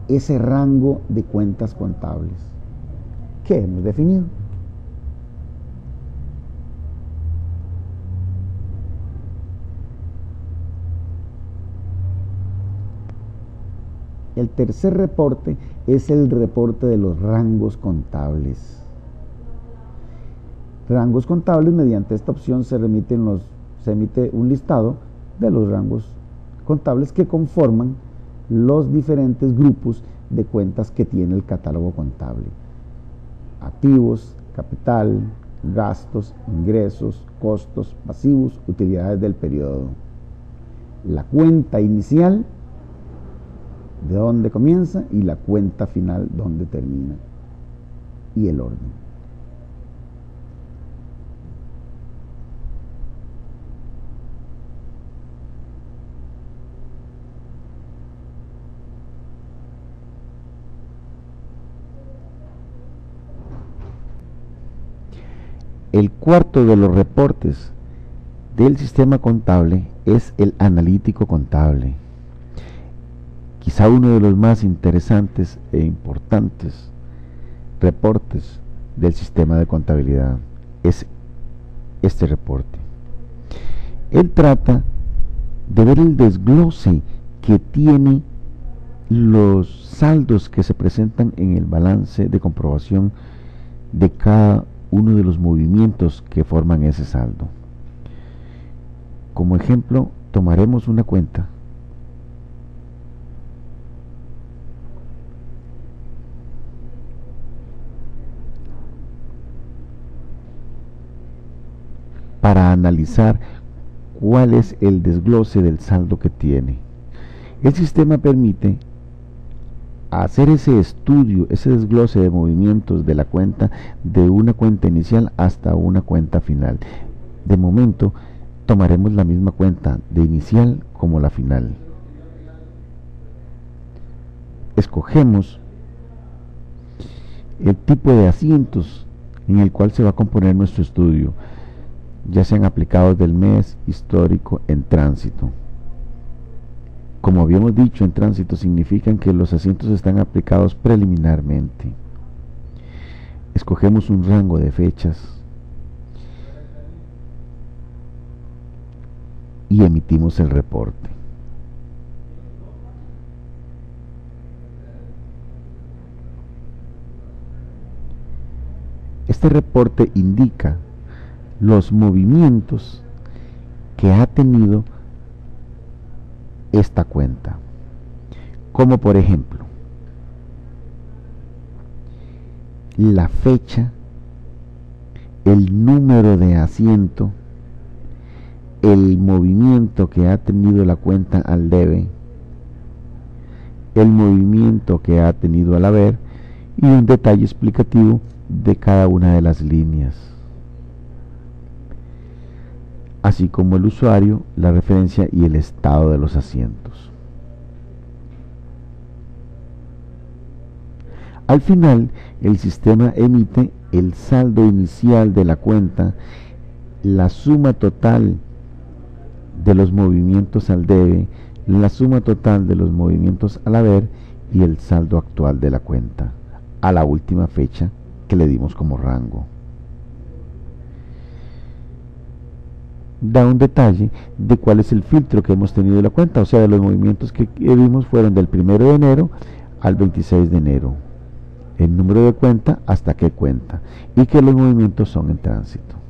ese rango de cuentas contables que hemos definido. El tercer reporte es el reporte de los rangos contables. Rangos contables, mediante esta opción se emite un listado de los rangos contables que conforman los diferentes grupos de cuentas que tiene el catálogo contable: activos, capital, gastos, ingresos, costos, pasivos, utilidades del periodo. La cuenta inicial, de dónde comienza, y la cuenta final, dónde termina, y el orden. El cuarto de los reportes del sistema contable es el analítico contable. Quizá uno de los más interesantes e importantes reportes del sistema de contabilidad es este reporte. Él trata de ver el desglose que tiene los saldos que se presentan en el balance de comprobación de cada uno de los movimientos que forman ese saldo. Como ejemplo, tomaremos una cuenta para analizar cuál es el desglose del saldo que tiene. El sistema permite hacer ese estudio, ese desglose de movimientos de la cuenta, de una cuenta inicial hasta una cuenta final. De momento, tomaremos la misma cuenta de inicial como la final. Escogemos el tipo de asientos en el cual se va a componer nuestro estudio, ya sean aplicados del mes, histórico, en tránsito. Como habíamos dicho, en tránsito significan que los asientos están aplicados preliminarmente. Escogemos un rango de fechas y emitimos el reporte. Este reporte indica los movimientos que ha tenido esta cuenta, como por ejemplo la fecha, el número de asiento, el movimiento que ha tenido la cuenta al debe, el movimiento que ha tenido al haber y un detalle explicativo de cada una de las líneas, así como el usuario, la referencia y el estado de los asientos. Al final, el sistema emite el saldo inicial de la cuenta, la suma total de los movimientos al debe, la suma total de los movimientos al haber y el saldo actual de la cuenta, a la última fecha que le dimos como rango. Da un detalle de cuál es el filtro que hemos tenido de la cuenta, o sea, de los movimientos que vimos fueron del 1 de enero al 26 de enero, el número de cuenta hasta qué cuenta, y que los movimientos son en tránsito.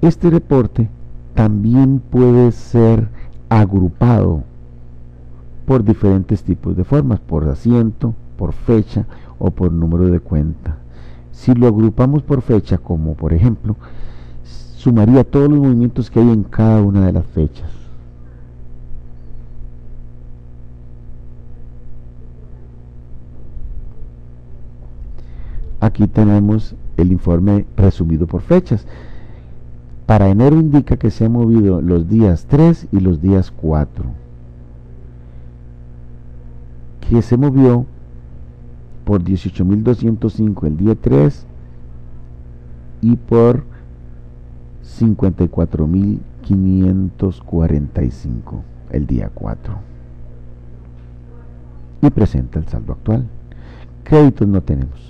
Este reporte también puede ser agrupado por diferentes tipos de formas, por asiento, por fecha o por número de cuenta. Si lo agrupamos por fecha, como por ejemplo, sumaría todos los movimientos que hay en cada una de las fechas. Aquí tenemos el informe resumido por fechas. Para enero indica que se han movido los días 3 y los días 4. Que se movió por 18.205 el día 3 y por 54.545 el día 4. Y presenta el saldo actual. Créditos no tenemos.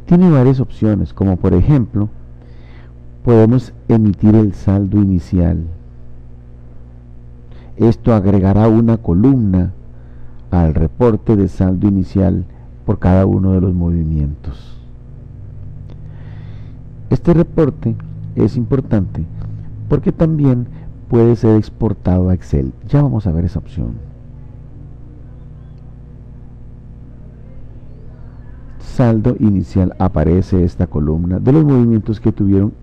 Tiene varias opciones, como por ejemplo, podemos emitir el saldo inicial. Esto agregará una columna al reporte de saldo inicial por cada uno de los movimientos. Este reporte es importante porque también puede ser exportado a Excel. Ya vamos a ver esa opción. Saldo inicial, aparece esta columna de los movimientos que tuvieron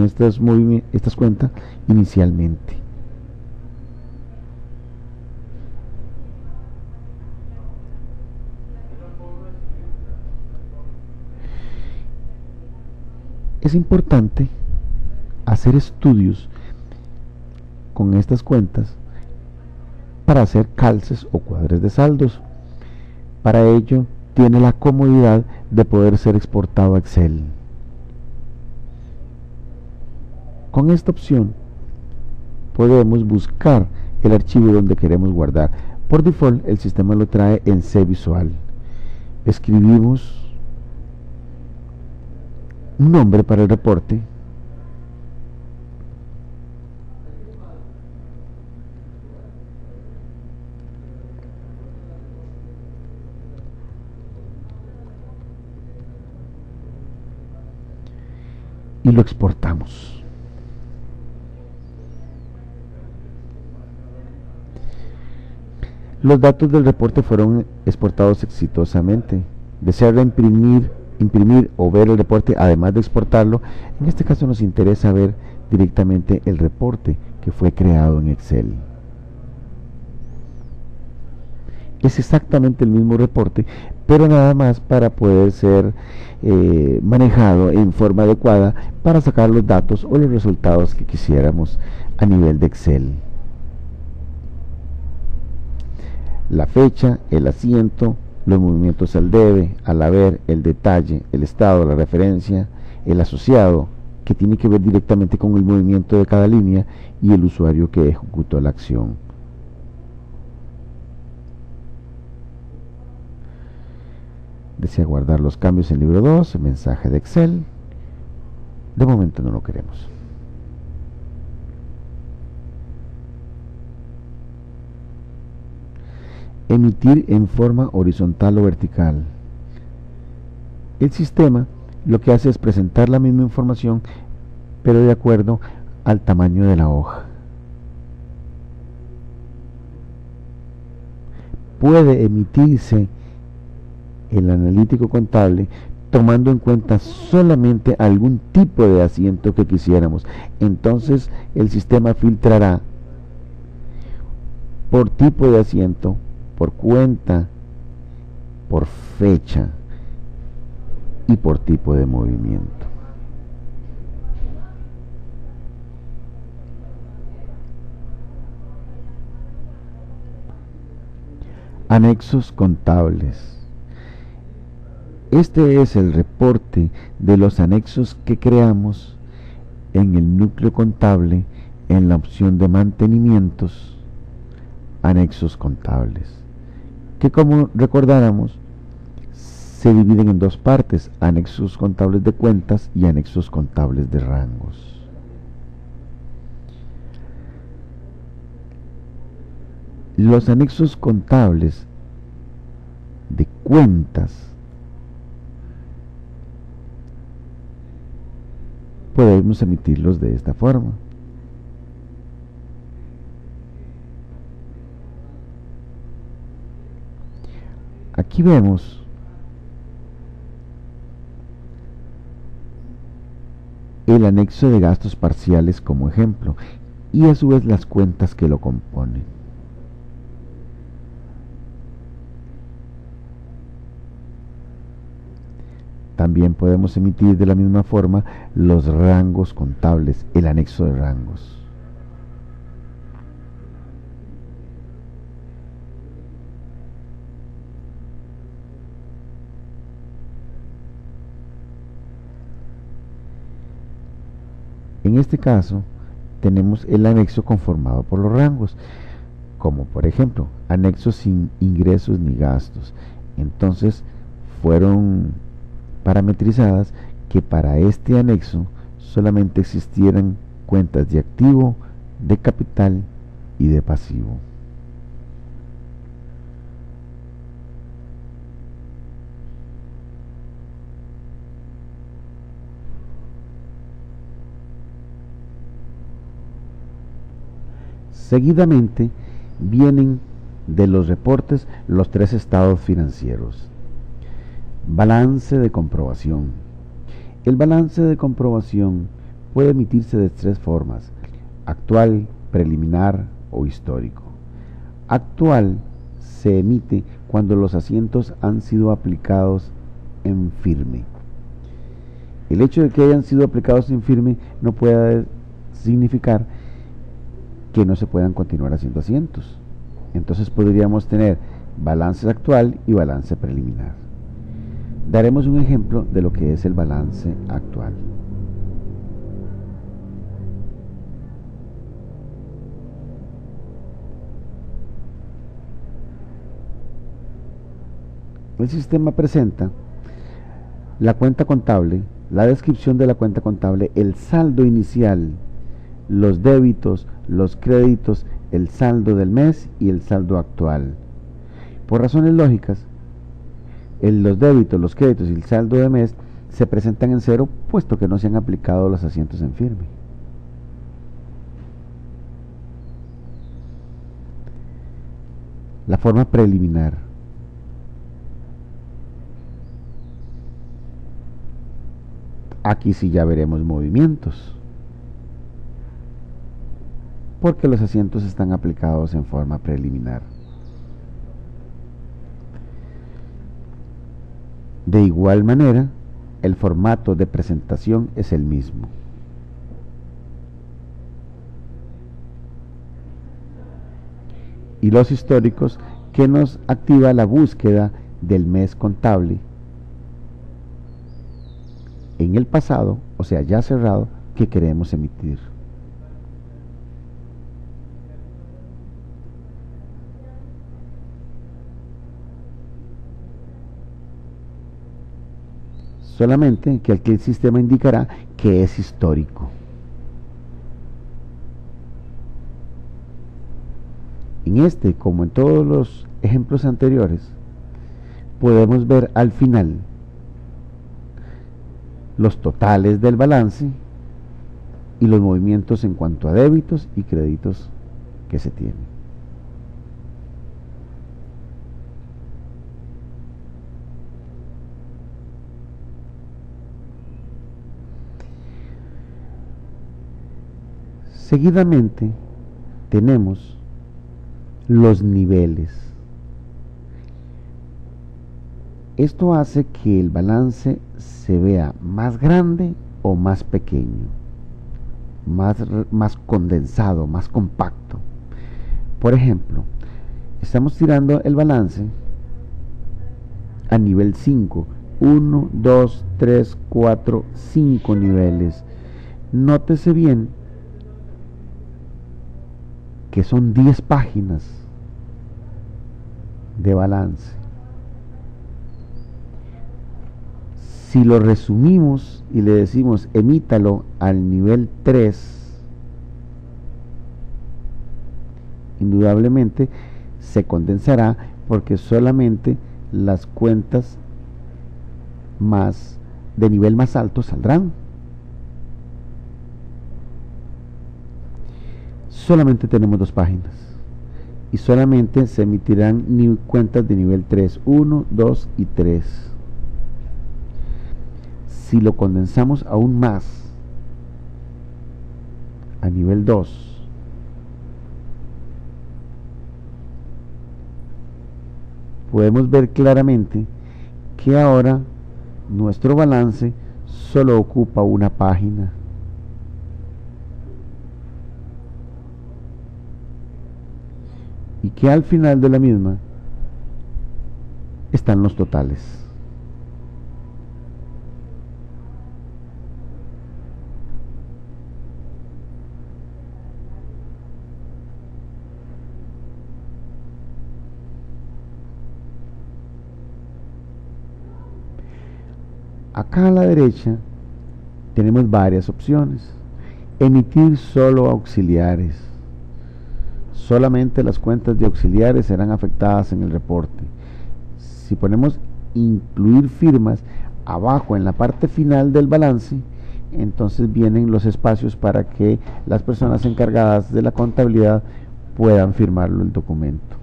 estas cuentas inicialmente. Es importante hacer estudios con estas cuentas para hacer calces o cuadres de saldos. Para ello tiene la comodidad de poder ser exportado a Excel. Con esta opción podemos buscar el archivo donde queremos guardar. Por default el sistema lo trae en CVisual. Escribimos un nombre para el reporte, y lo exportamos. Los datos del reporte fueron exportados exitosamente. Desear imprimir o ver el reporte además de exportarlo. En este caso nos interesa ver directamente el reporte que fue creado en Excel. Es exactamente el mismo reporte, pero nada más para poder ser manejado en forma adecuada para sacar los datos o los resultados que quisiéramos a nivel de Excel. La fecha, el asiento, los movimientos al debe, al haber, el detalle, el estado, la referencia, el asociado, que tiene que ver directamente con el movimiento de cada línea, y el usuario que ejecutó la acción. Desea guardar los cambios en libro 2, mensaje de Excel. De momento no lo queremos. Emitir en forma horizontal o vertical. El sistema lo que hace es presentar la misma información, pero de acuerdo al tamaño de la hoja. Puede emitirse el analítico contable tomando en cuenta solamente algún tipo de asiento que quisiéramos. Entonces el sistema filtrará por tipo de asiento, por cuenta, por fecha y por tipo de movimiento. Anexos contables. Este es el reporte de los anexos que creamos en el núcleo contable en la opción de mantenimientos, anexos contables, que como recordáramos se dividen en dos partes: anexos contables de cuentas y anexos contables de rangos. Los anexos contables de cuentas podemos emitirlos de esta forma. Aquí vemos el anexo de gastos parciales como ejemplo, y a su vez las cuentas que lo componen. También podemos emitir de la misma forma los rangos contables, el anexo de rangos. En este caso, tenemos el anexo conformado por los rangos, como por ejemplo, anexos sin ingresos ni gastos. Entonces, fueron parametrizadas que para este anexo solamente existieran cuentas de activo, de capital y de pasivo. Seguidamente vienen de los reportes los tres estados financieros. Balance de comprobación. El balance de comprobación puede emitirse de tres formas: actual, preliminar o histórico. Actual se emite cuando los asientos han sido aplicados en firme. El hecho de que hayan sido aplicados en firme no puede significar que no se puedan continuar haciendo asientos. Entonces podríamos tener balance actual y balance preliminar. Daremos un ejemplo de lo que es el balance actual. El sistema presenta la cuenta contable, la descripción de la cuenta contable, el saldo inicial, los débitos, los créditos, el saldo del mes y el saldo actual. Por razones lógicas, los débitos, los créditos y el saldo de mes se presentan en cero, puesto que no se han aplicado los asientos en firme. La forma preliminar. Aquí sí ya veremos movimientos, porque los asientos están aplicados en forma preliminar. igual manera, el formato de presentación es el mismo. Y los históricos, que nos activa la búsqueda del mes contable en el pasado, o sea, ya cerrado, que queremos emitir. Solamente que aquí el sistema indicará que es histórico. En este, como en todos los ejemplos anteriores, podemos ver al final los totales del balance y los movimientos en cuanto a débitos y créditos que se tienen. Seguidamente tenemos los niveles. Esto hace que el balance se vea más grande o más pequeño, más condensado, más compacto. Por ejemplo, estamos tirando el balance a nivel 5, 1, 2, 3, 4, 5 niveles. Nótese bien que son 10 páginas de balance. Si lo resumimos y le decimos emítalo al nivel 3, indudablemente se condensará porque solamente las cuentas de nivel más alto saldrán. Solamente tenemos 2 páginas y solamente se emitirán cuentas de nivel 3, 1, 2 y 3. Si lo condensamos aún más a nivel 2, podemos ver claramente que ahora nuestro balance solo ocupa una página. Y que al final de la misma están los totales. Acá a la derecha tenemos varias opciones. Emitir solo auxiliares. Solamente las cuentas de auxiliares serán afectadas en el reporte. Si ponemos incluir firmas abajo en la parte final del balance, entonces vienen los espacios para que las personas encargadas de la contabilidad puedan firmarlo el documento.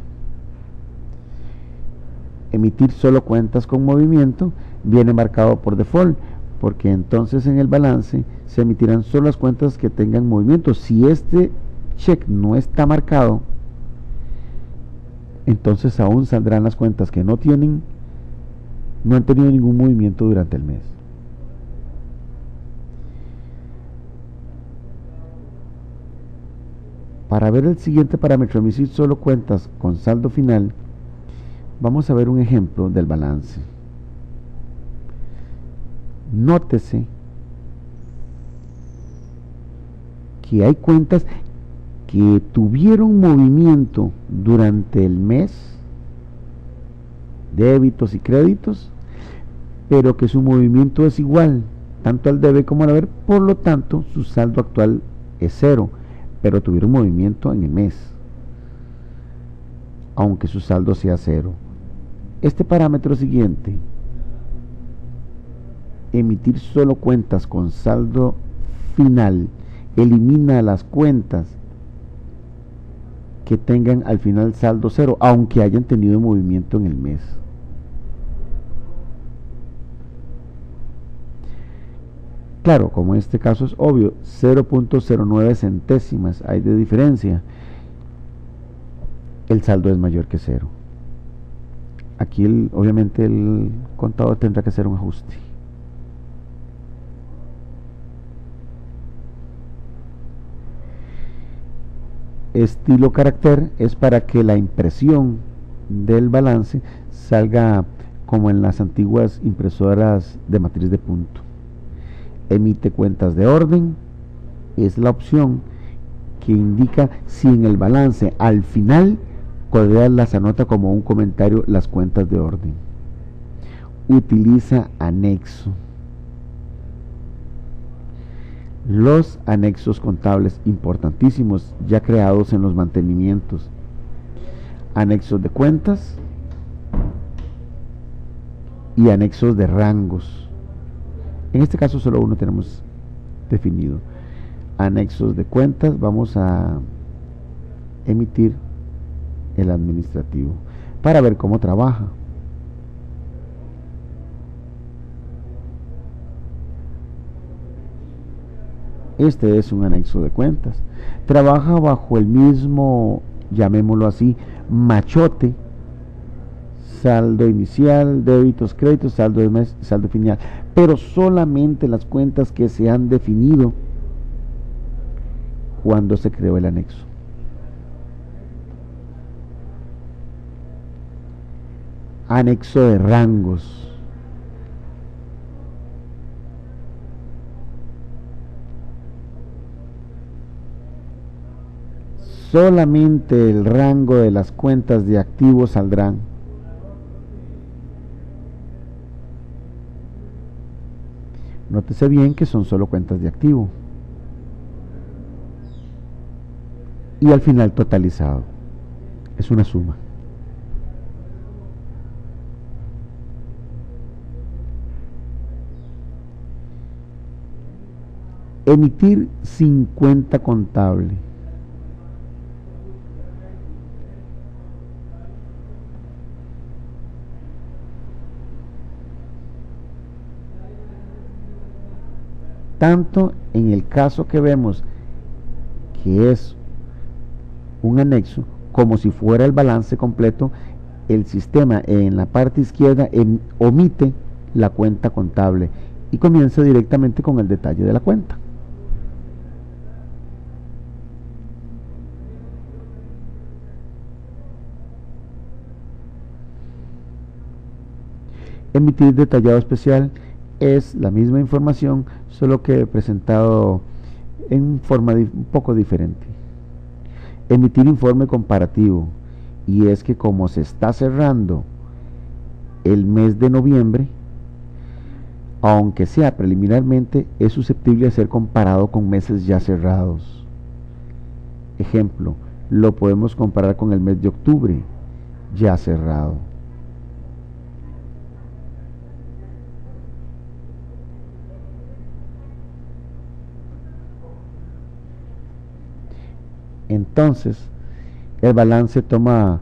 Emitir solo cuentas con movimiento viene marcado por default, porque entonces en el balance se emitirán solo las cuentas que tengan movimiento. Si este check no está marcado, entonces aún saldrán las cuentas que no han tenido ningún movimiento durante el mes. Para ver el siguiente parámetro, emitir solo cuentas con saldo final, vamos a ver un ejemplo del balance. Nótese que hay cuentas que tuvieron movimiento durante el mes, débitos y créditos, pero que su movimiento es igual, tanto al debe como al haber, por lo tanto su saldo actual es 0, pero tuvieron movimiento en el mes, aunque su saldo sea 0. Este parámetro siguiente, emitir solo cuentas con saldo final, elimina las cuentas que tengan al final saldo 0, aunque hayan tenido movimiento en el mes. Claro, como en este caso es obvio, 0.09 centésimas hay de diferencia, el saldo es mayor que 0. Aquí obviamente el contador tendrá que hacer un ajuste. Estilo carácter es para que la impresión del balance salga como en las antiguas impresoras de matriz de punto. Emite cuentas de orden, es la opción que indica si en el balance al final Correas las anota como un comentario las cuentas de orden. Utiliza anexo. Los anexos contables importantísimos ya creados en los mantenimientos. Anexos de cuentas y anexos de rangos. En este caso solo uno tenemos definido. Anexos de cuentas, vamos a emitir el administrativo para ver cómo trabaja. Este es un anexo de cuentas. Trabaja bajo el mismo, llamémoslo así, machote: saldo inicial, débitos, créditos, saldo de mes, saldo final, pero solamente las cuentas que se han definido cuando se creó el anexo. Anexo de rangos. Solamente el rango de las cuentas de activos saldrán. Nótese bien que son solo cuentas de activo. Y al final totalizado. Es una suma. Emitir sin cuenta contable. Tanto en el caso que vemos que es un anexo, como si fuera el balance completo, el sistema en la parte izquierda omite la cuenta contable y comienza directamente con el detalle de la cuenta. Emitir detallado especial es la misma información, solo que presentado en forma un poco diferente. Emitir informe comparativo, y es que como se está cerrando el mes de noviembre, aunque sea preliminarmente, es susceptible de ser comparado con meses ya cerrados. Ejemplo, lo podemos comparar con el mes de octubre, ya cerrado. Entonces, el balance toma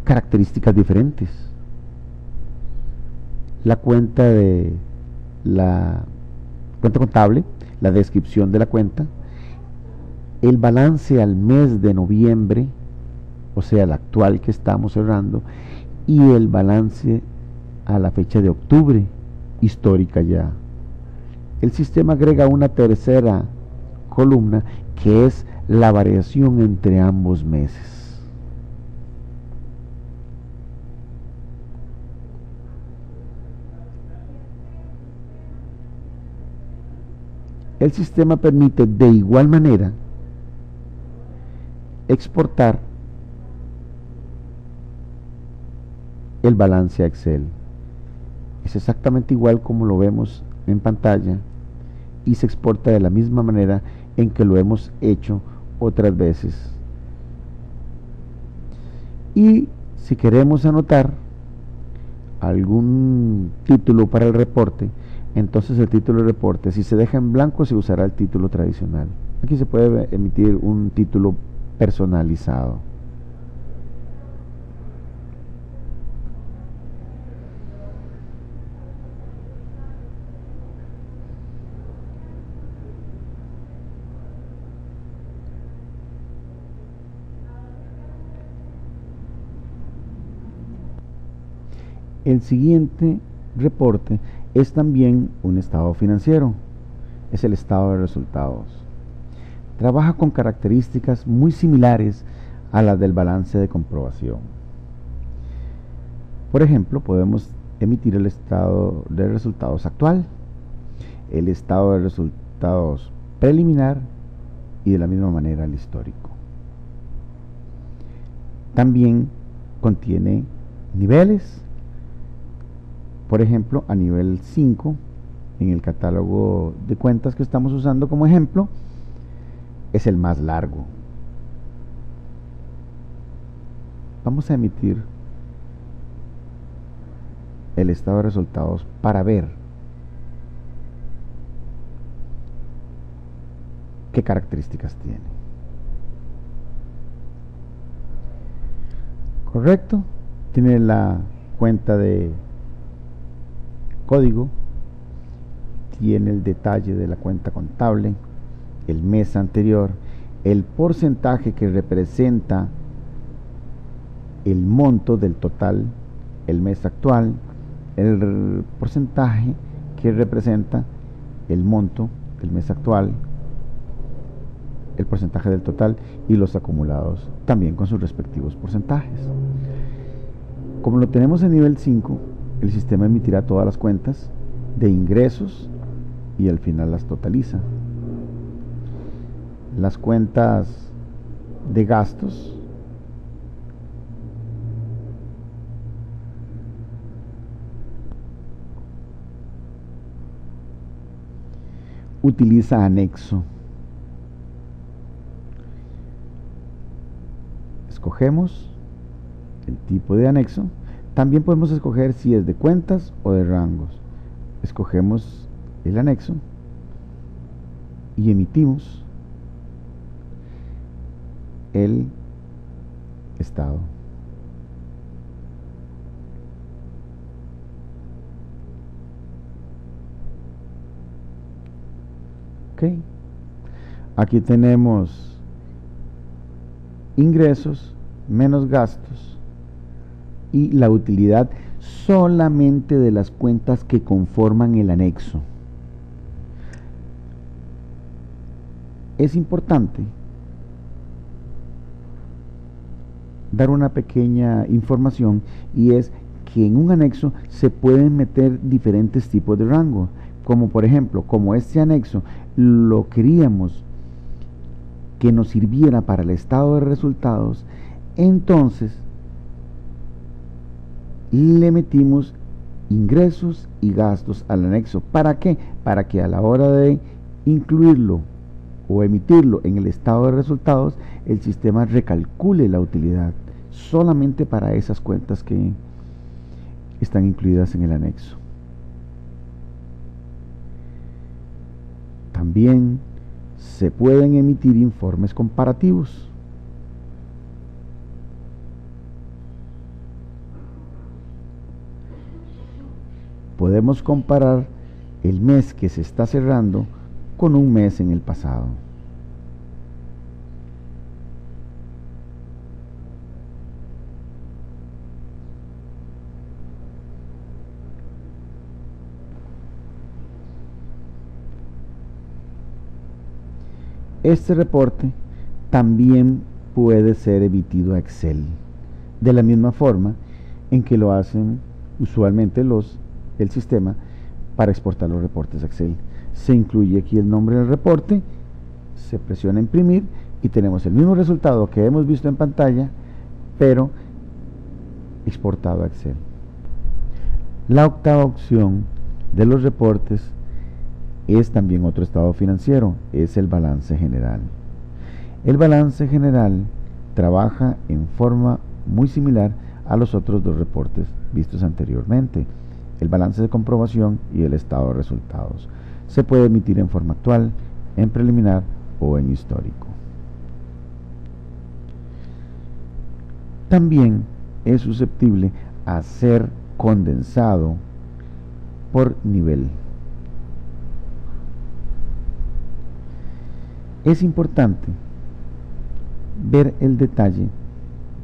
características diferentes. La cuenta de la cuenta contable, la descripción de la cuenta, el balance al mes de noviembre, o sea, el actual que estamos cerrando, y el balance a la fecha de octubre, histórica ya. El sistema agrega una tercera columna que es la variación entre ambos meses. El sistema permite de igual manera exportar el balance a Excel. Es exactamente igual como lo vemos en pantalla y se exporta de la misma manera en que lo hemos hecho otras veces. Y si queremos anotar algún título para el reporte, entonces el título del reporte, si se deja en blanco, se usará el título tradicional. Aquí se puede emitir un título personalizado. El siguiente reporte es también un estado financiero, es el estado de resultados. Trabaja con características muy similares a las del balance de comprobación. Por ejemplo, podemos emitir el estado de resultados actual, el estado de resultados preliminar y de la misma manera el histórico. También contiene niveles. Por ejemplo, a nivel 5, en el catálogo de cuentas que estamos usando como ejemplo, es el más largo. Vamos a emitir el estado de resultados para ver qué características tiene. Correcto, tiene la cuenta de código, tiene el detalle de la cuenta contable, el mes anterior, el porcentaje que representa el monto del total, el mes actual, el porcentaje que representa el monto del mes actual, el porcentaje del total y los acumulados, también con sus respectivos porcentajes. Como lo tenemos en nivel 5, el sistema emitirá todas las cuentas de ingresos y al final las totaliza. Las cuentas de gastos utiliza anexo. Escogemos el tipo de anexo. También podemos escoger si es de cuentas o de rangos. Escogemos el anexo y emitimos el estado. Ok. Aquí tenemos ingresos menos gastos y la utilidad solamente de las cuentas que conforman el anexo. Es importante dar una pequeña información, y es que en un anexo se pueden meter diferentes tipos de rango, como por ejemplo, como este anexo lo queríamos que nos sirviera para el estado de resultados, entonces le metimos ingresos y gastos al anexo. ¿Para qué? Para que a la hora de incluirlo o emitirlo en el estado de resultados, el sistema recalcule la utilidad solamente para esas cuentas que están incluidas en el anexo. También se pueden emitir informes comparativos. Podemos comparar el mes que se está cerrando con un mes en el pasado. Este reporte también puede ser emitido a Excel, de la misma forma en que lo hacen usualmente el sistema para exportar los reportes a Excel. Se incluye aquí el nombre del reporte, se presiona imprimir y tenemos el mismo resultado que hemos visto en pantalla, pero exportado a Excel. La octava opción de los reportes es también otro estado financiero, es el balance general. El balance general trabaja en forma muy similar a los otros dos reportes vistos anteriormente, el balance de comprobación y el estado de resultados. Se puede emitir en forma actual, en preliminar o en histórico. También es susceptible a ser condensado por nivel. Es importante ver el detalle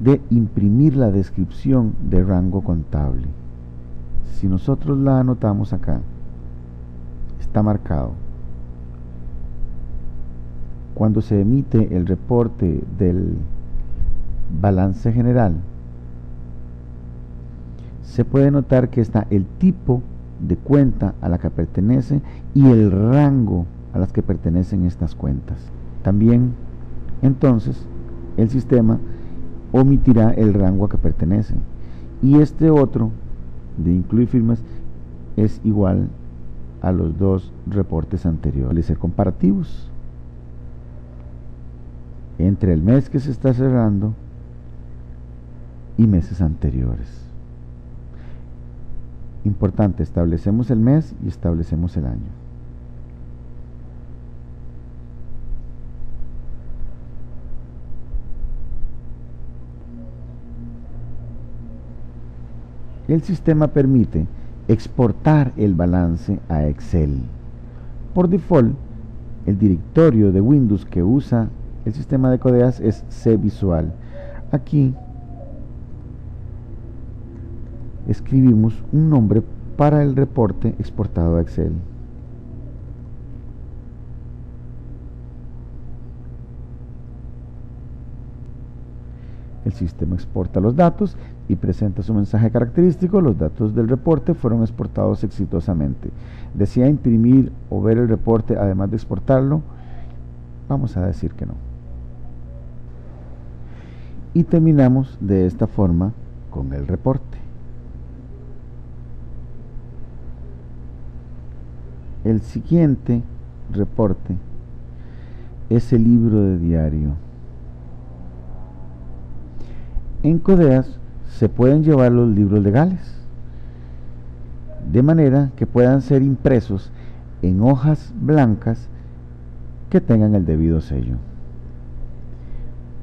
de imprimir la descripción de rango contable. Si nosotros la anotamos acá, está marcado. Cuando se emite el reporte del balance general, se puede notar que está el tipo de cuenta a la que pertenece y el rango a las que pertenecen estas cuentas. También, entonces, el sistema omitirá el rango a que pertenece. Y este otro, de incluir firmas, es igual a los dos reportes anteriores. De ser comparativos entre el mes que se está cerrando y meses anteriores. Importante, establecemos el mes y establecemos el año. El sistema permite exportar el balance a Excel. Por default, el directorio de Windows que usa el sistema de Codeas es cVisual. Aquí escribimos un nombre para el reporte exportado a Excel. El sistema exporta los datos y presenta su mensaje característico. Los datos del reporte fueron exportados exitosamente. ¿Desea imprimir o ver el reporte además de exportarlo? Vamos a decir que no. Y terminamos de esta forma con el reporte. El siguiente reporte es el libro de diario. En Codeas se pueden llevar los libros legales, de manera que puedan ser impresos en hojas blancas que tengan el debido sello.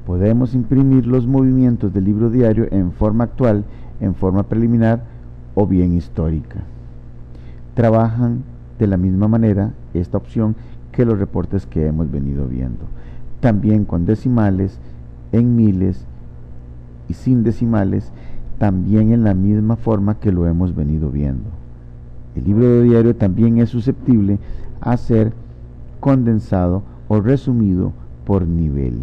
Podemos imprimir los movimientos del libro diario en forma actual, en forma preliminar o bien histórica. Trabajan de la misma manera esta opción que los reportes que hemos venido viendo. También con decimales, en miles y sin decimales, también en la misma forma que lo hemos venido viendo. El libro de diario también es susceptible a ser condensado o resumido por nivel.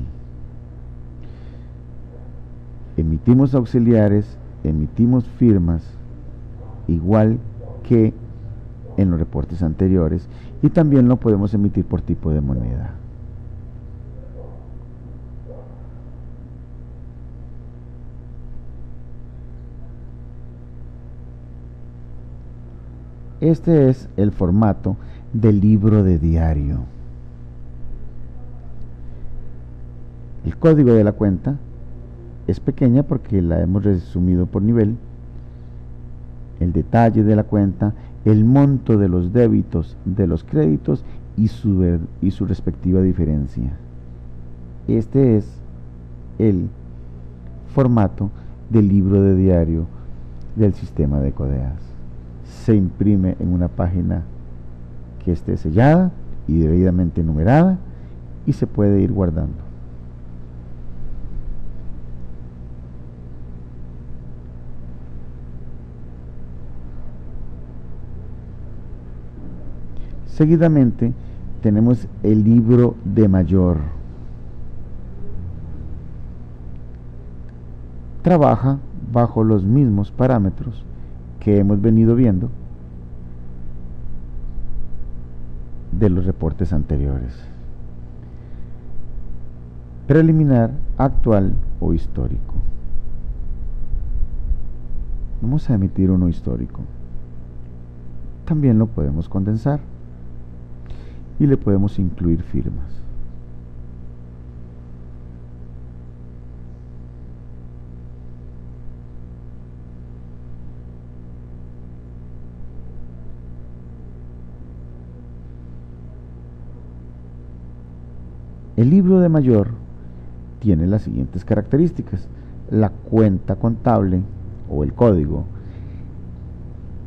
Emitimos auxiliares, emitimos firmas, igual que en los reportes anteriores, y también lo podemos emitir por tipo de moneda. Este es el formato del libro de diario. El código de la cuenta es pequeña porque la hemos resumido por nivel. El detalle de la cuenta, el monto de los débitos, de los créditos y su respectiva diferencia. Este es el formato del libro de diario del sistema de Codeas. Se imprime en una página que esté sellada y debidamente numerada y se puede ir guardando. Seguidamente tenemos el libro de mayor. Trabaja bajo los mismos parámetros que hemos venido viendo de los reportes anteriores: preliminar, actual o histórico. Vamos a emitir uno histórico. También lo podemos condensar y le podemos incluir firmas. El libro de mayor tiene las siguientes características: la cuenta contable o el código,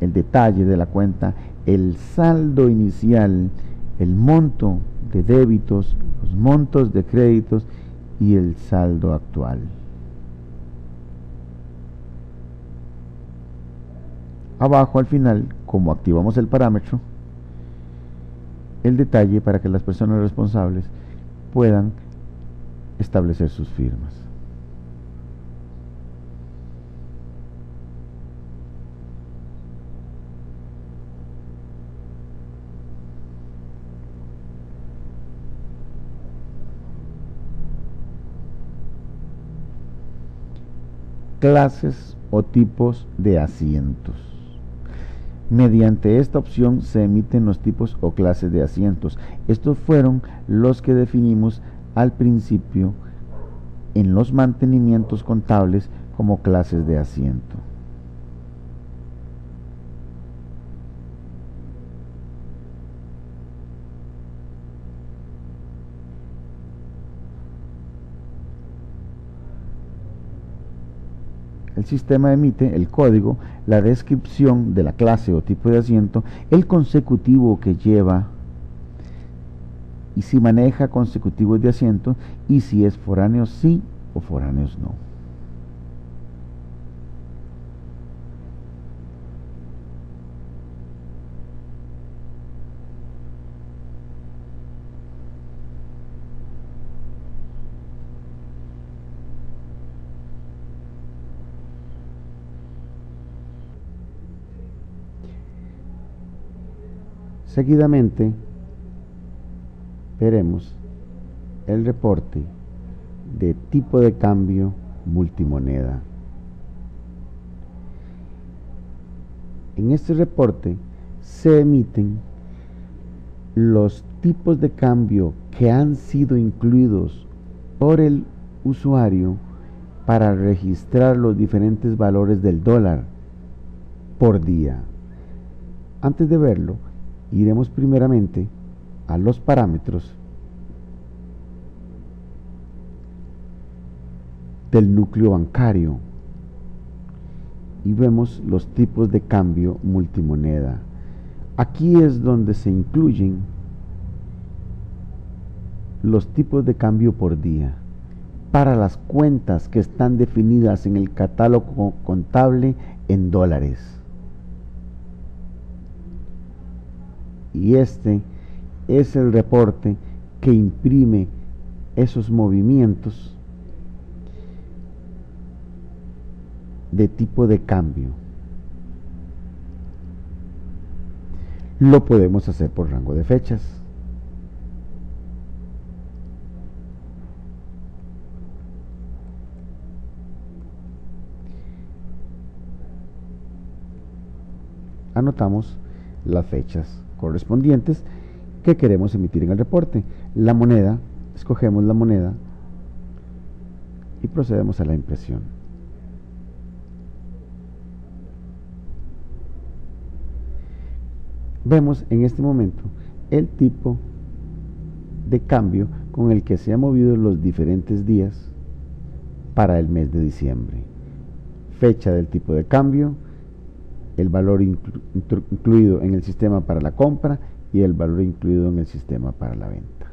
el detalle de la cuenta, el saldo inicial, el monto de débitos, los montos de créditos y el saldo actual. Abajo al final, como activamos el parámetro, el detalle para que las personas responsables puedan establecer sus firmas. Clases o tipos de asientos. Mediante esta opción se emiten los tipos o clases de asientos. Estos fueron los que definimos al principio en los mantenimientos contables como clases de asiento. El sistema emite el código, la descripción de la clase o tipo de asiento, el consecutivo que lleva y si maneja consecutivos de asiento y si es foráneos sí o foráneos no. Seguidamente veremos el reporte de tipo de cambio multimoneda. En este reporte se emiten los tipos de cambio que han sido incluidos por el usuario para registrar los diferentes valores del dólar por día. Antes de verlo, iremos primeramente a los parámetros del núcleo bancario y vemos los tipos de cambio multimoneda. Aquí es donde se incluyen los tipos de cambio por día para las cuentas que están definidas en el catálogo contable en dólares. Y este es el reporte que imprime esos movimientos de tipo de cambio. Lo podemos hacer por rango de fechas. Anotamos las fechas correspondientes que queremos emitir en el reporte. La moneda, escogemos la moneda y procedemos a la impresión. Vemos en este momento el tipo de cambio con el que se han movido los diferentes días para el mes de diciembre. Fecha del tipo de cambio, el valor incluido en el sistema para la compra y el valor incluido en el sistema para la venta.